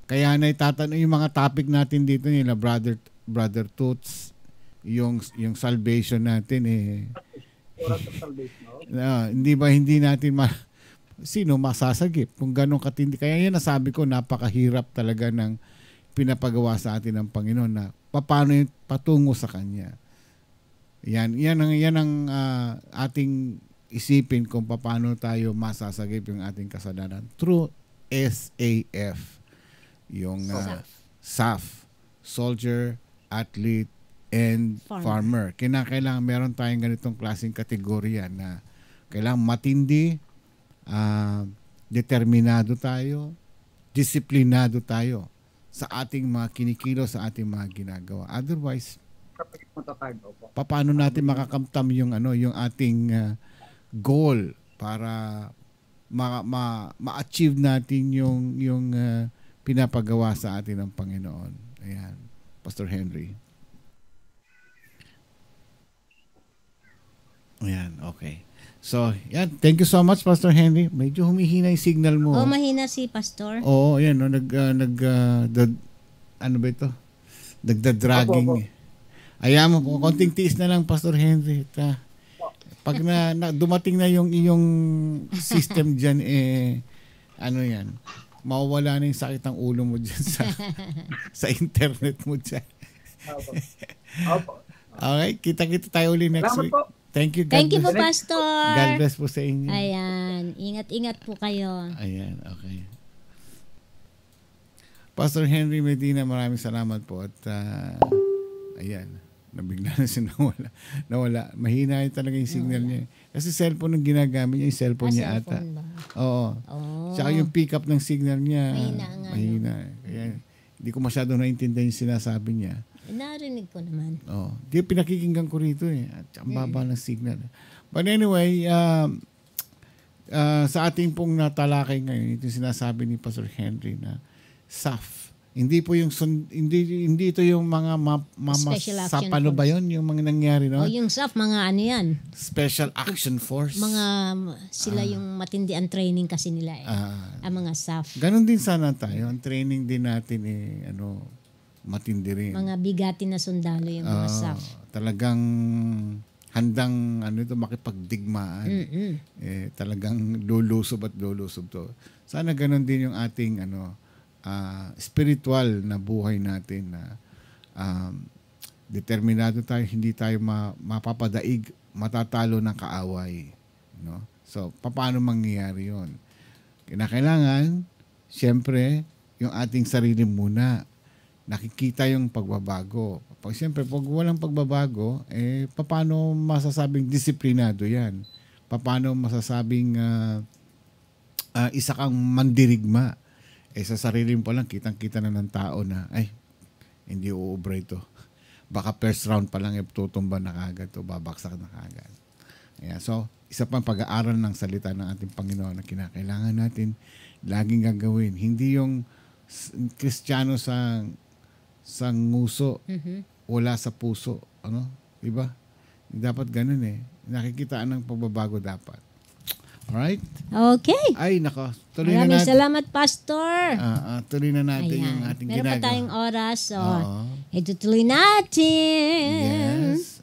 Kaya na itatanong yung mga topic natin dito nila, Brother Toots, yung salvation natin hindi natin sino masasagip kung ganun katindi. Kaya yan nasabi ko, napakahirap talaga ng pinapagawa sa atin ng Panginoon na paano yung patungo sa Kanya. Yan ang ating isipin kung paano tayo masasagip yung ating kasalanan through SAF, yung SAF, Soldier, Athlete, and Farmer. Kailangan meron tayong ganitong klaseng kategorya na kailangan matindi, determinado tayo, disiplinado tayo sa ating mga kinikilos, sa ating mga ginagawa. Otherwise, paano natin makakamtam yung ating goal para ma-achieve natin yung pinapagawa sa atin ng Panginoon. Ayan, Pastor Henry. Ayan, okay. So, yan. Thank you so much, Pastor Henry. Medyo humihina yung signal mo. Mahina si Pastor. Oo, yan. Ano ba ito? Nagda-dragging. Ayan mo po, konting tiis na lang, Pastor Henry. Pag dumating na yung iyong system dyan, yan, mawawala na yung sakit ng ulo mo dyan sa internet mo dyan. Okay, kita-kita tayo ulit next week. Thank you. Thank you po, Pastor. God bless po sa inyo. Ayan, ingat-ingat po kayo. Ayan, okay. Pastor Henry Medina, maraming salamat po. At ayan, nabigla na siya nawala. Mahina talaga yung signal niya. Kasi cellphone ang ginagamit niya, yung cellphone niya ata. Oo. Tsaka yung pick up ng signal niya, mahina. Kaya hindi ko masyado naintindihan yung sinasabi niya. Narinig ko naman. Di pinakikinggan ko rito At ang baba ng signal. But anyway, sa ating pong natalakay ngayon, ito sinasabi ni Pastor Henry na SAF. Hindi po yung hindi ito yung mga sa paano ba yun? Yung mga nangyari, no? Yung SAF, mga ano yan? Special Action Force. Sila yung matindi ang training kasi nila ang mga SAF. Ganon din sana tayo. Ang training din natin matindi rin. Mga bigatin na sundalo yung mga SAF. Talagang handang makipagdigmaan. Talagang lulusob at lulusob to. Sana ganon din yung ating spiritual na buhay natin na determinado tayo, hindi tayo mapapadaig, matatalo ng kaaway. No? So, paano mangyayari yun? Kinakailangan, siyempre, yung ating sarili muna. Nakikita yung pagbabago. Siyempre, pag walang pagbabago, paano masasabing disiplinado yan? Paano masasabing isa kang mandirigma? Sa sarili mo pa lang, kitang-kita na ng tao na, hindi uubra ito. Baka first round pa lang, tutumba na kagad o babaksak na kagad. So, isa pang pag-aaral ng salita ng ating Panginoon na kinakailangan natin laging gagawin. Hindi yung Kristiyano sa nguso, wala sa puso. Diba? Dapat ganun Nakikitaan ng pagbabago dapat. Alright? Okay. Ay, nako. Tuloy na natin. Maraming salamat, Pastor. Tuloy na natin yung ating ginagawa. Meron pa tayong oras. Itutuloy natin. Yes.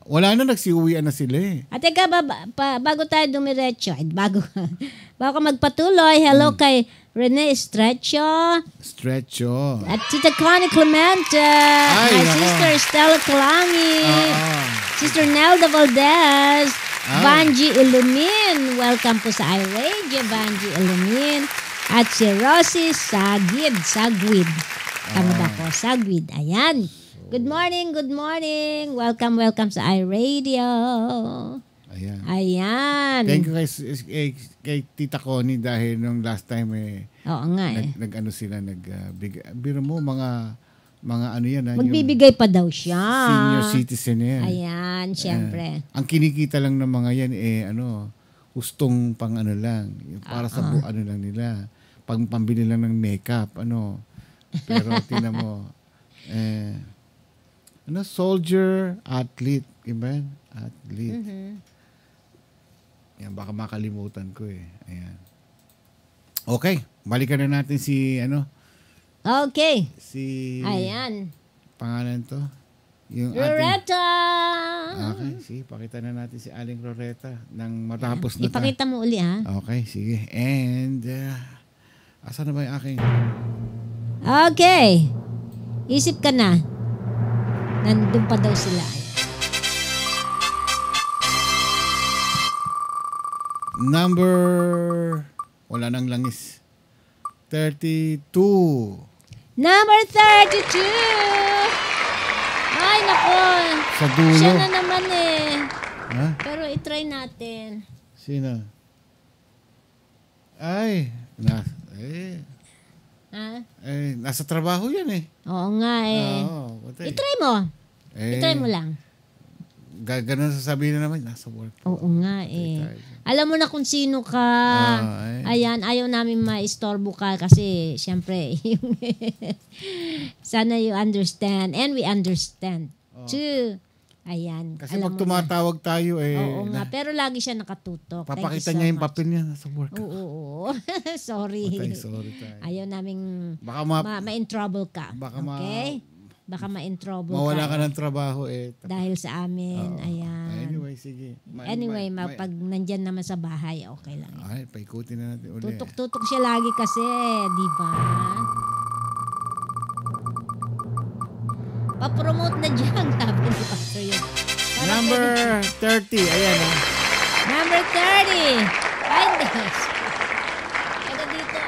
Wala na, nagsiuwian na sila At teka, bago tayo dumiretso, bago magpatuloy, hello kay Rene Estrecho. At Tita Connie Clemente. My sister Stella Calangi. Sister Nelda Valdez. Banji Ilumin. Welcome po sa iRadio, Banji Ilumin. At si Rosie Sagwid. Tama ba po? Sagwid. Ayan. Good morning, good morning. Welcome sa iRadio. Ayan. Thank you kay Tita Connie dahil nung last time Oo nga nag-ano sila, biro mo mga ano yan. Magbibigay pa daw siya. Senior citizen yan. Ayan, syempre. Ang kinikita lang ng mga yan hustong pang ano lang. Para sa ano lang nila. Pambili lang ng makeup. Pero tingnan mo. Soldier, athlete. Iba yan? Athlete. Yan, baka makalimutan ko Ayan. Okay, balikan na natin si Okay. Ayan. Pangalan to? Yung Roretta! Okay, pakita na natin si Aling Roretta nang matapos na ipakita mo uli, ha? Okay, sige. And, asan na ba yung aking? Okay. Isip ka na. Nandun pa daw sila. Number, wala nang langis. 32. Number 32! Ay, nako. Sa dulo. Siya na naman Ha? Pero itry natin. Sino? Ay, nasa trabaho yan Oo nga itry mo. Itry mo lang. Ganun sasabihin na naman, nasa work. Oo nga Alam mo na kung sino ka. Ayan, ayaw namin maistorbo ka kasi syempre, sana you understand and we understand too. Ayan. Kasi pag tumatawag tayo Oo nga, pero lagi siya nakatutok. Papakita niya yung papel niya nasa work. Oo. Sorry. Sorry tayo. Ayaw naming baka ma-in trouble ka. Okay? Baka ma-in trouble mawala ka ng trabaho dahil sa amin. Ayan. Anyway, sige. Pag nandyan naman sa bahay, okay lang. Ay, paikutin na natin ulit. Tutok-tutok siya lagi kasi, di ba? Pa-promote na dyan, sabi ni Pastor yun. Number 30, ayan Number 30. Find us. Taga dito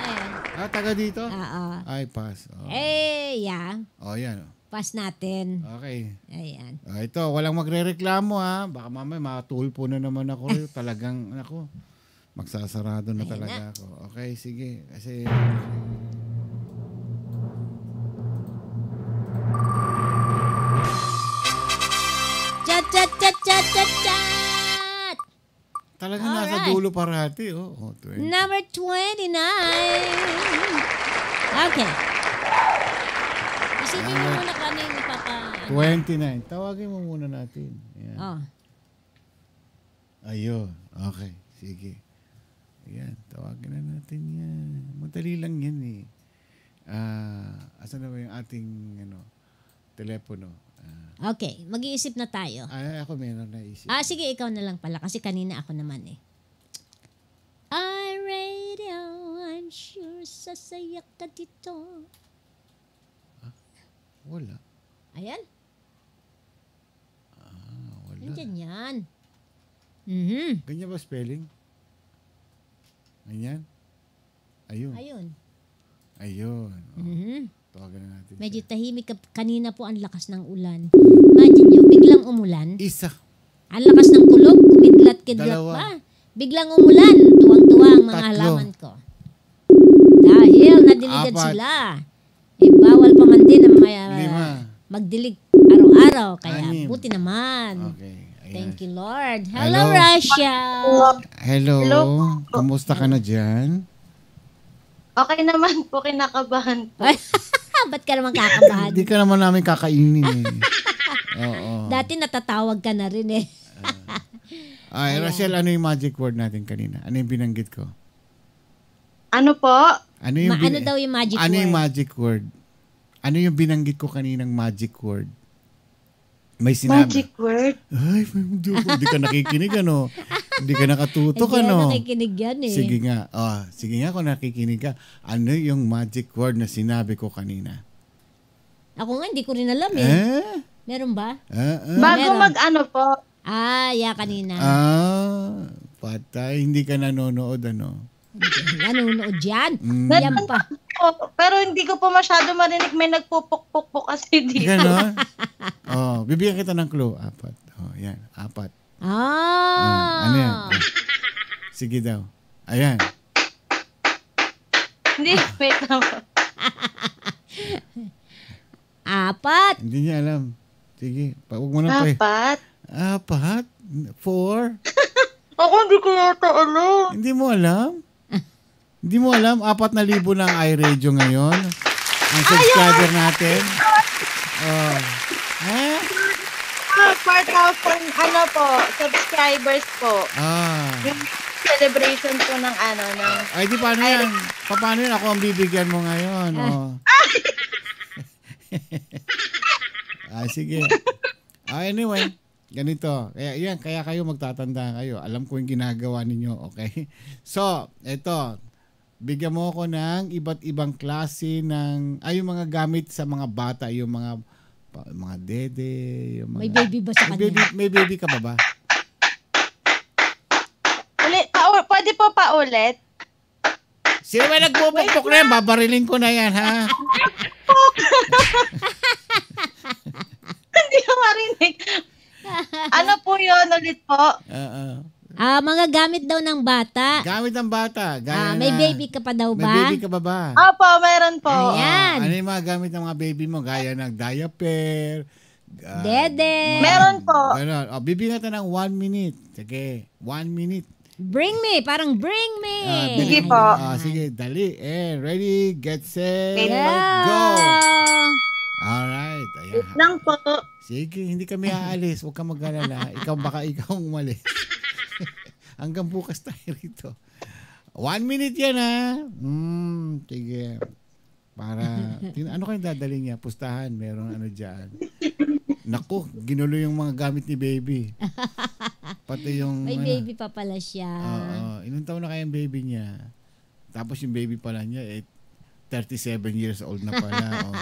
taga dito? Oo. Ay, pass. Yeah. Yan. Pass natin. Okay. Ayan. Ito, walang magre-reklamo Baka mamaya matulpo na naman ako. Talagang, magsasarado na talaga ako. Okay, sige. Kasi... Chat! Talagang nasa dulo parati. Number 29. Okay. Isipin mo muna kung ano yung napaka... 29. Tawagin mo muna natin. Ayan. Ayun. Okay. Sige. Ayan. Tawagin na natin yan. Madali lang yan asan na ba yung ating telepono? Okay. Mag-iisip na tayo. Ako meron na isip. Sige. Ikaw na lang pala. Kasi kanina ako naman iRadio, I'm sure sasaya ka dito. Wala. Ayan. Wala. Nandiyan yan. Ganyan ba spelling? Ganyan? Ayun. Tawagan na natin. Medyo tahimik kanina po, ang lakas ng ulan. Imagine nyo, biglang umulan. Isa. Ang lakas ng kulog, kumidlat-kidlat pa. Biglang umulan. Tuwang-tuwa ang mga halaman ko. Dahil nadiligad sila. Bawal pa man din ang magdilig araw-araw. Kaya buti naman. Okay. Thank you, Lord. Hello, Russia. Hello. Kumusta ka na dyan? Okay naman po, kinakabahan po. Ba't ka naman kakabahan? Hindi ka naman namin kakainin Oo. Dati natatawag ka na rin Rachel, ano yung magic word natin kanina? Ano yung binanggit ko? Ano po? Ano daw yung magic word? Ano yung magic word? Ano yung binanggit ko kaninang magic word? May sinabi. Magic word? Ay, hindi ka nakikinig Hindi ka nakatutok Hindi nakikinig yan Sige nga. Sige nga kung nakikinig ka. Ano yung magic word na sinabi ko kanina? Ako nga, hindi ko rin alam Meron ba? Bago mag-ano po? Kanina. Patay. Hindi ka nanonood, Nanonood yan. Yan Meron pa. po, pero hindi ko po masyado marinig. May nagpupuk-puk kasi dito. Ganon? Bibigyan kita ng clue. 4. Yan. 4. Ano yan? Sige daw. Ayan. Hindi, wait lang. 4. Hindi niya alam. Sige. Huwag mo na pa 4? 4? Ako hindi ko yata alam. Hindi mo alam? Hindi mo alam? 4,000 na ang iRadio ngayon. Ang subscriber natin. 4,000 subscribers po. Yung celebration po ng Ay, di paano yan? Paano yan? Ako ang bibigyan mo ngayon. Sige. Anyway, ganito. Kaya kayo magtatanda kayo. Alam ko yung ginagawa ninyo, okay? So, eto. Bigyan mo ako ng iba't ibang klase ng yung mga gamit sa mga bata, yung mga dede, yung mga... May baby ba sa kanya? May baby ka ba? Pwede po pa ulit? Sino ba nagpupukpok na yan? Babarilin ko na yan, ha? Hindi ko marinig. Ano po yun ulit po? Mga gamit daw ng bata. Gamit ng bata. May baby ka pa daw ba? May baby ka ba? Opo, meron po. Ayan. Ano yung mga gamit ng mga baby mo? Gaya ng diaper, dede. Meron po. Bibigyan natin ng 1 minute. Sige, 1 minute. Bring me. Parang bring me. Sige po. Sige, dali. Ready, get set, Yeah. go. Alright. Ayan. Lang po. Sige, hindi kami aalis. Huwag kang mag-alala. Baka ikaw umalis. Hanggang bukas tayo rito. 1 minute yan, ha? Sige. Ano kayong dadali niya? Pustahan. Meron dyan. Naku, ginulo yung mga gamit ni baby. Pati yung... May baby pa pala siya. Ilang taon na kaya yung baby niya? Tapos yung baby pala niya, 37 years old na pala.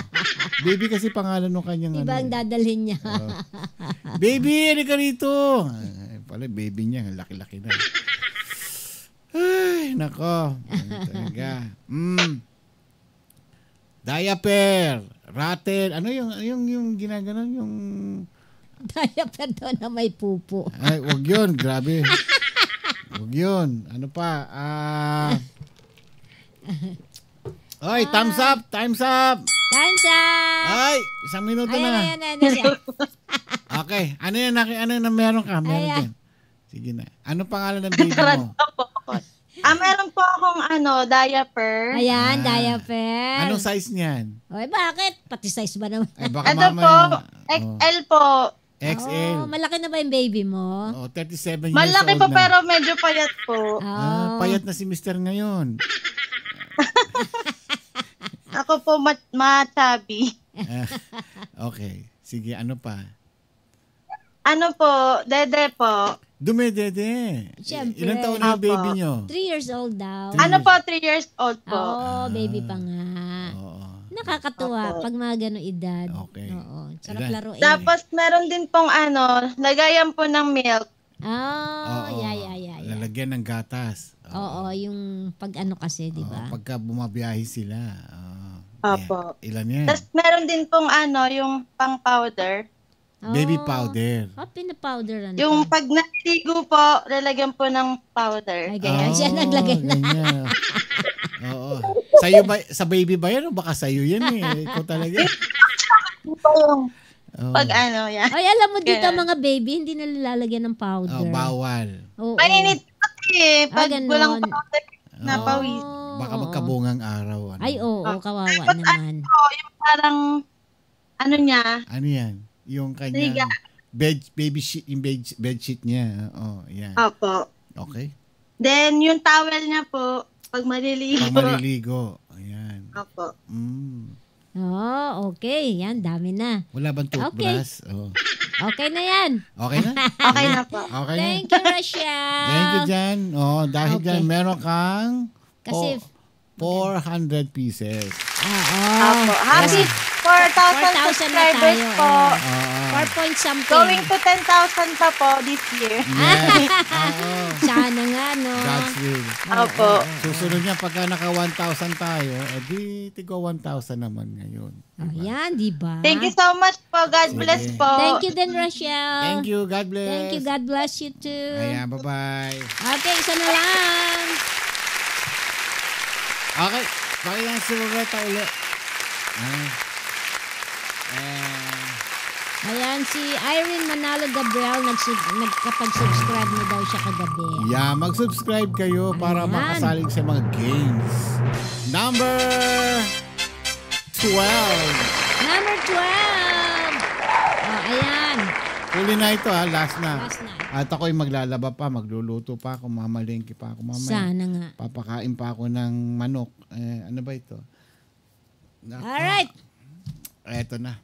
Baby kasi pangalan ng kanyang... Iba ang dadalhin niya. Baby, halika rito! Pala, baby niya, laki-laki na. Ay, nako. Talaga. Diaper, rattle, ano yung ginaganon yung... Diaper daw na may pupo. Ay, wag yun, grabe. Wag yun. Ano pa? Oy, time's up! Time's up! Time's up! Ay, 1 minuto na. Ayan. Okay, ano yan na meron ka? Meron din. Sige na. Ano pangalan ng baby mo? Meron po akong diaper. Ayan, diaper. Anong size niyan? Oy, bakit? Pati size ba naman? Ay, baka Ito po, XL po. XL. Malaki na ba yung baby mo? 37 years Malaki old po na. pero medyo payat po. Payat na si Mr. ngayon. Ako po ma-chubby. Okay. Sige, ano pa? Ano po, dede po. Dumedede. Siyempre. Ilang taon na yung baby nyo? 3 years old daw. Ano po, 3 years old po. Baby pa nga. Nakakatuwa pag mga gano'ng edad. Okay. Oo. Sarap laruin. Tapos meron din pong lagayan po ng milk. Yeah. Lalagyan ng gatas. Oo, yung pag kasi, di ba? Pagka bumabiyahe sila. Opo. Ilan yan? Tapos meron din pong yung pang powder. Baby powder. Pinapowder Yung pag naliligo po, lalagyan po ng powder. Ay, ganyan siya naglagay na. Oo. Sa'yo ba, sa baby ba yan o baka sa'yo yan Ikaw talaga. Pag yan. Ay, alam mo dito mga baby, hindi na lalagyan ng powder. Bawal. Mainit kasi pag walang powder na pawis. Baka magkabungang araw. Ay, kawawa naman. Yung parang, niya. Ano yan? Yung kanyang baby sheet, yung bed sheet niya. Yan. Opo. Okay. Then, yung towel niya po, pag maliligo. Ayan. Opo. Okay. Yan, dami na. Wala bang toothbrush? Okay na yan. Okay na? Okay na po. Okay na. Thank you, Rochelle. Thank you, Jan. Dahil dyan, meron kang kasi 400 pieces. Opo. 4,000 subscribers tayo, po. 4 point something. Going to 10,000 pa po this year. Yes. Oo. Sana nga, no? God's will. Opo. Susunod niya pagka naka 1,000 tayo, edi tigo 1,000 naman ngayon. Ayan, di ba? Thank you so much po. God bless po. Thank you din, Rochelle. Thank you. God bless. Thank you. God bless you too. Ayan, bye-bye. Okay, isa na lang. Okay, pakinggan si Loretta ulit. Ayan, si Irene Manalo Gabriel, nagkapag-subscribe na daw siya kagabi. Yeah, mag-subscribe kayo para makasalig sa mga games. Number 12. Number 12. Oh, ayan. Huli na ito ha, last na. Last na. At ako'y maglalaba pa, magluluto pa ako, mamalengke pa ako mamaya. Sana nga. Papakain pa ako ng manok. Ano ba ito? Alright. Eto na.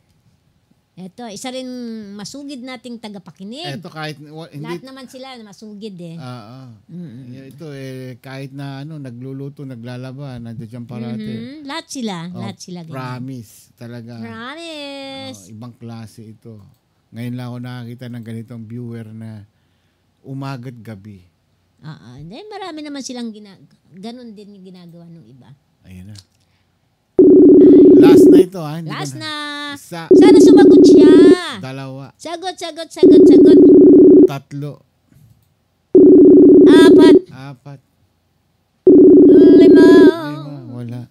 Ito, isa rin masugid nating tagapakinig. Ito kahit hindi, lahat naman sila masugid eh. Ito kahit na nagluluto, naglalaba, nandiyan parati. Lahat sila, lahat sila. Promise, talaga. Promise. Ibang klase ito. Ngayon lang ako nakakita ng ganitong viewer na umaga't gabi. Marami naman silang ganun din yung ginagawa ng iba. Ayun na. Last na ito ha. Last na. Isa. Sana sumagot siya. Dalawa. Sagot. 3. 4. 5. Wala.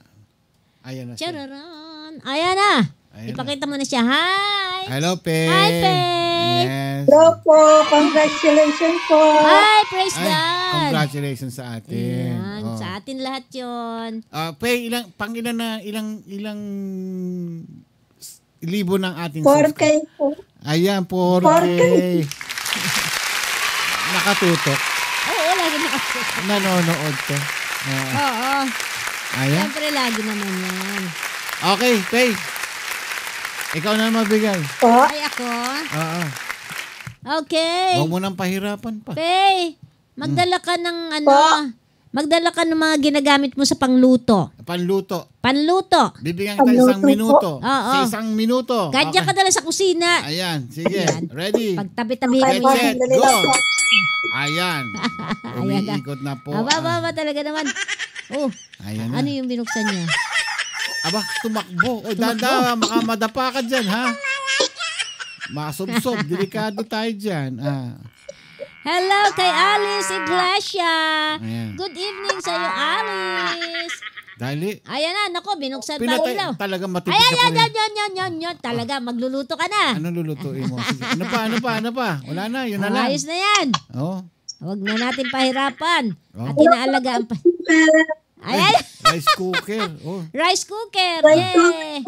Ayan na siya. Chararan. Ayan na. Ipakita mo na siya. Hi. Hello, Faye. Hi, Faye. Yes. Hello po. Congratulations po. Hi, praise God. Congratulations sa atin. Ayan, sa atin lahat yun. Faye, ilang libo ng ating 4K po. Ayan, 4K. Nakatutok. Oo, lagi nakatutok. Nanonood to. Oo. Ayan. Siyempre, lagi naman yan. Okay, Faye. Ikaw na mabigay. Ay, ako? Oo. Okay. Huwag mo nang pahirapan pa. Faye, magdala ka ng magdala ka ng mga ginagamit mo sa pangluto. Panluto. Bibigyan kita isang minuto. Sa isang minuto. Kahit ka dala sa kusina. Ayan, sige. Ready? Pagtabi-tabi. Get set, go. Ayan. Umiikot na po. Aba, talaga naman. Ayan na. Ano yung binuksan niya? Aba, tumakbo. Dada, makamadapa ka dyan, ha? Masubsob. Delikado tayo dyan. Hello kay Alice Iglesia. Ayan. Good evening sa iyo, Alice. Dali. Ayan na, nako, binuksan pa ilaw. Talaga matipid Ayan, talaga, magluluto ka na. Anong lulutuin mo? Sige. Ano pa? Wala na, yun na lang. Ayos na yan. Huwag na natin pahirapan. At inaalagaan pa. Ayan. Rice cooker. Rice cooker. Yeah.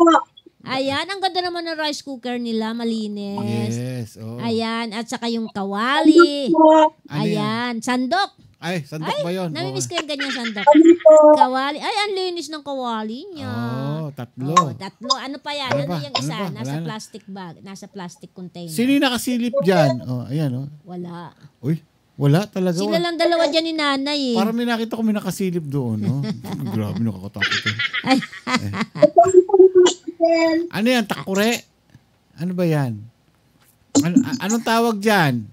Ayan, ang ganda naman ng rice cooker nila, malinis. Yes. Ayan, at saka yung kawali. Ayan, sandok. Ay, sandok ba yun? Namimiss ko yung ganyan sandok. Kawali. Ay, ang linis ng kawali niya. Tatlo. Tatlo. Ano pa yan? Ano yung isa? Nasa plastic bag. Nasa plastic container. Sino yung nakasilip dyan? Ayan. Wala. Uy. Wala talaga. Sila lang dalawa dyan ni nanay eh. Parang may nakita ko may nakasilip doon. Grabe, nakakatakot. Ano yan? Takure? Ano ba yan? Anong tawag dyan?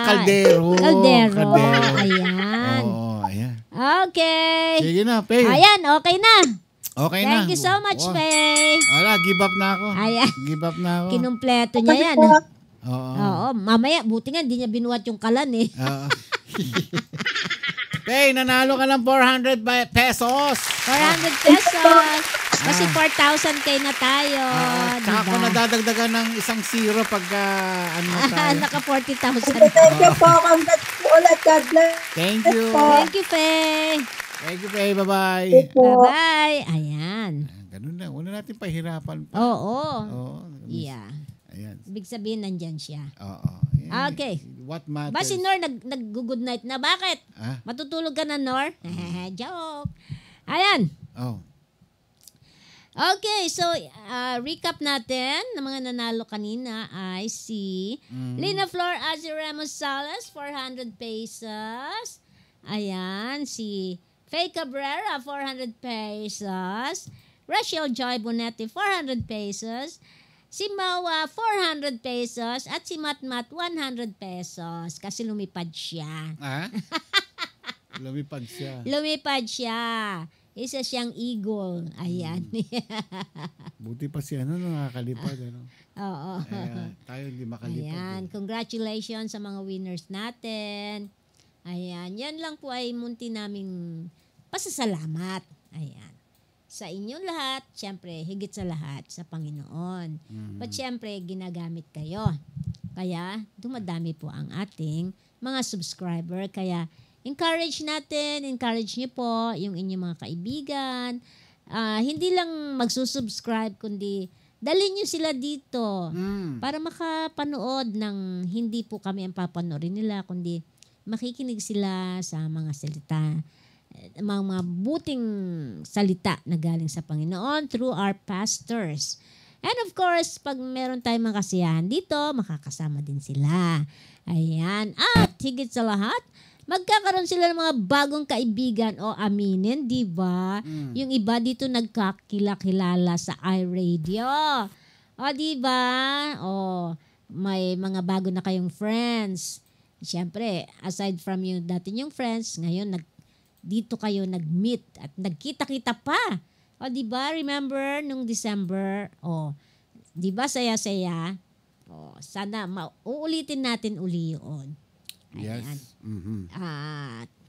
Kaldero. Kaldero. Ayan. Ayan. Okay. Sige na, Faye. Ayan, okay na. Okay na. Thank you so much, Faye. Wala, give up na ako. Ayan. Give up na ako. Kinumpleto niya yan. Oo. Mamaya, buti nga, hindi niya binuhat yung kalan eh. Faye, nanalo ka ng 400 pesos. 400 pesos. Kasi 4,000K na tayo. Saka ko nadadagdagan ng isang zero pagka tayo. Naka 40,000. Thank you po. Congrats po ulit. God bless. Thank you. Thank you, Faye. Thank you, Faye. Bye-bye. Bye-bye. Ayan. Ganun na. Wala natin pahirapan pa. Oo. Yeah. Ayan. Ibig sabihin, nandyan siya. Oo. Okay. What matters? Ba si Nor nag-good night na? Bakit? Matutulog ka na, Nor? Joke. Ayan. Okay, so recap natin ng mga nanalo kanina ay si Lina Flor Azzy Ramos Salas, 400 pesos. Ayan, si Faye Cabrera, 400 pesos. Rachel Joy Bonetti, 400 pesos. Si Mawa, 400 pesos. At si Matmat, 100 pesos. Kasi lumipad siya. Lumipad siya. Lumipad siya. Isa siyang eagle. Ayan. Buti pa siya, nakakalipad. Oo. Tayo hindi makalipad. Ayan. Congratulations sa mga winners natin. Ayan. Yan lang po ay munti naming pasasalamat. Ayan. Sa inyong lahat, syempre, higit sa lahat, sa Panginoon. But syempre, ginagamit kayo. Kaya, dumadami po ang ating mga subscriber. Kaya, encourage niyo po yung inyong mga kaibigan. Hindi lang magsusubscribe, kundi dalhin niyo sila dito para makapanood ng hindi po kami ang papanoorin nila, kundi makikinig sila sa mga salita, mga buting salita na galing sa Panginoon through our pastors. And of course, pag meron tayong mga kasiyahan dito, makakasama din sila. Ayan. At higit sa lahat, magkakaroon sila ng mga bagong kaibigan o aminin, di ba? Yung iba dito nagkakilala sa iRadio. O, di ba? O, may mga bago na kayong friends. Siyempre, aside from yung dati yung friends, ngayon dito kayo nag-meet at nagkita-kita pa. O, di ba? Remember nung December? O, di ba saya-saya? O, sana uulitin natin uli yun. Yes.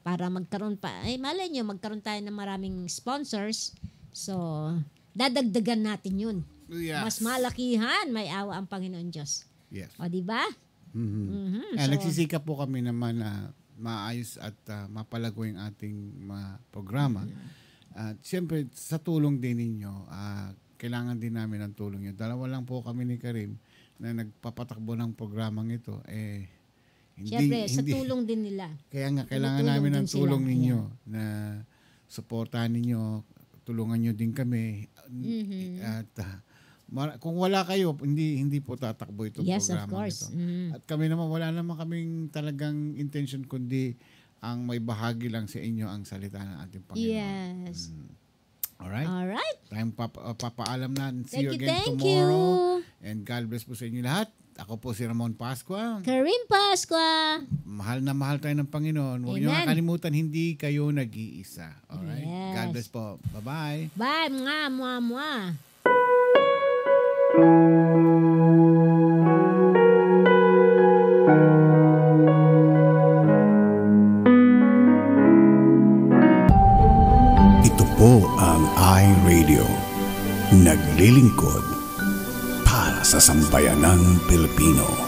Para magkaroon pa, malay nyo, magkaroon tayo ng maraming sponsors. So, dadagdagan natin yun. Yes. Mas malakihan, may awa ang Panginoon Diyos. Yes. O, di ba? So, nagsisikap po kami naman na maayos at mapalago yung ating programa. At siyempre, sa tulong din ninyo, kailangan din namin ang tulong nyo. Dalawa lang po kami ni Karim na nagpapatakbo ng programang ito. Siyempre, sa tulong din nila. Kaya nga, kailangan namin ng tulong ninyo na suportahan ninyo, tulungan nyo din kami. At kung wala kayo, hindi po tatakbo itong programa ito. At kami naman, wala naman kaming talagang intention kundi ang may bahagi lang sa inyo ang salita ng ating Panginoon. Yes. Alright? Tayong papaalam na. See you again tomorrow. And God bless po sa inyo lahat. Ako po si Ramon Pascua. Karim Pascua. Mahal na mahal tayo ng Panginoon. Huwag niyo makalimutan, hindi kayo nag-iisa. Alright? Yes. God bless po. Bye-bye. Bye. Mwah. Ito po ang iRadio. Naglilingkod para sa sambayanang Pilipino.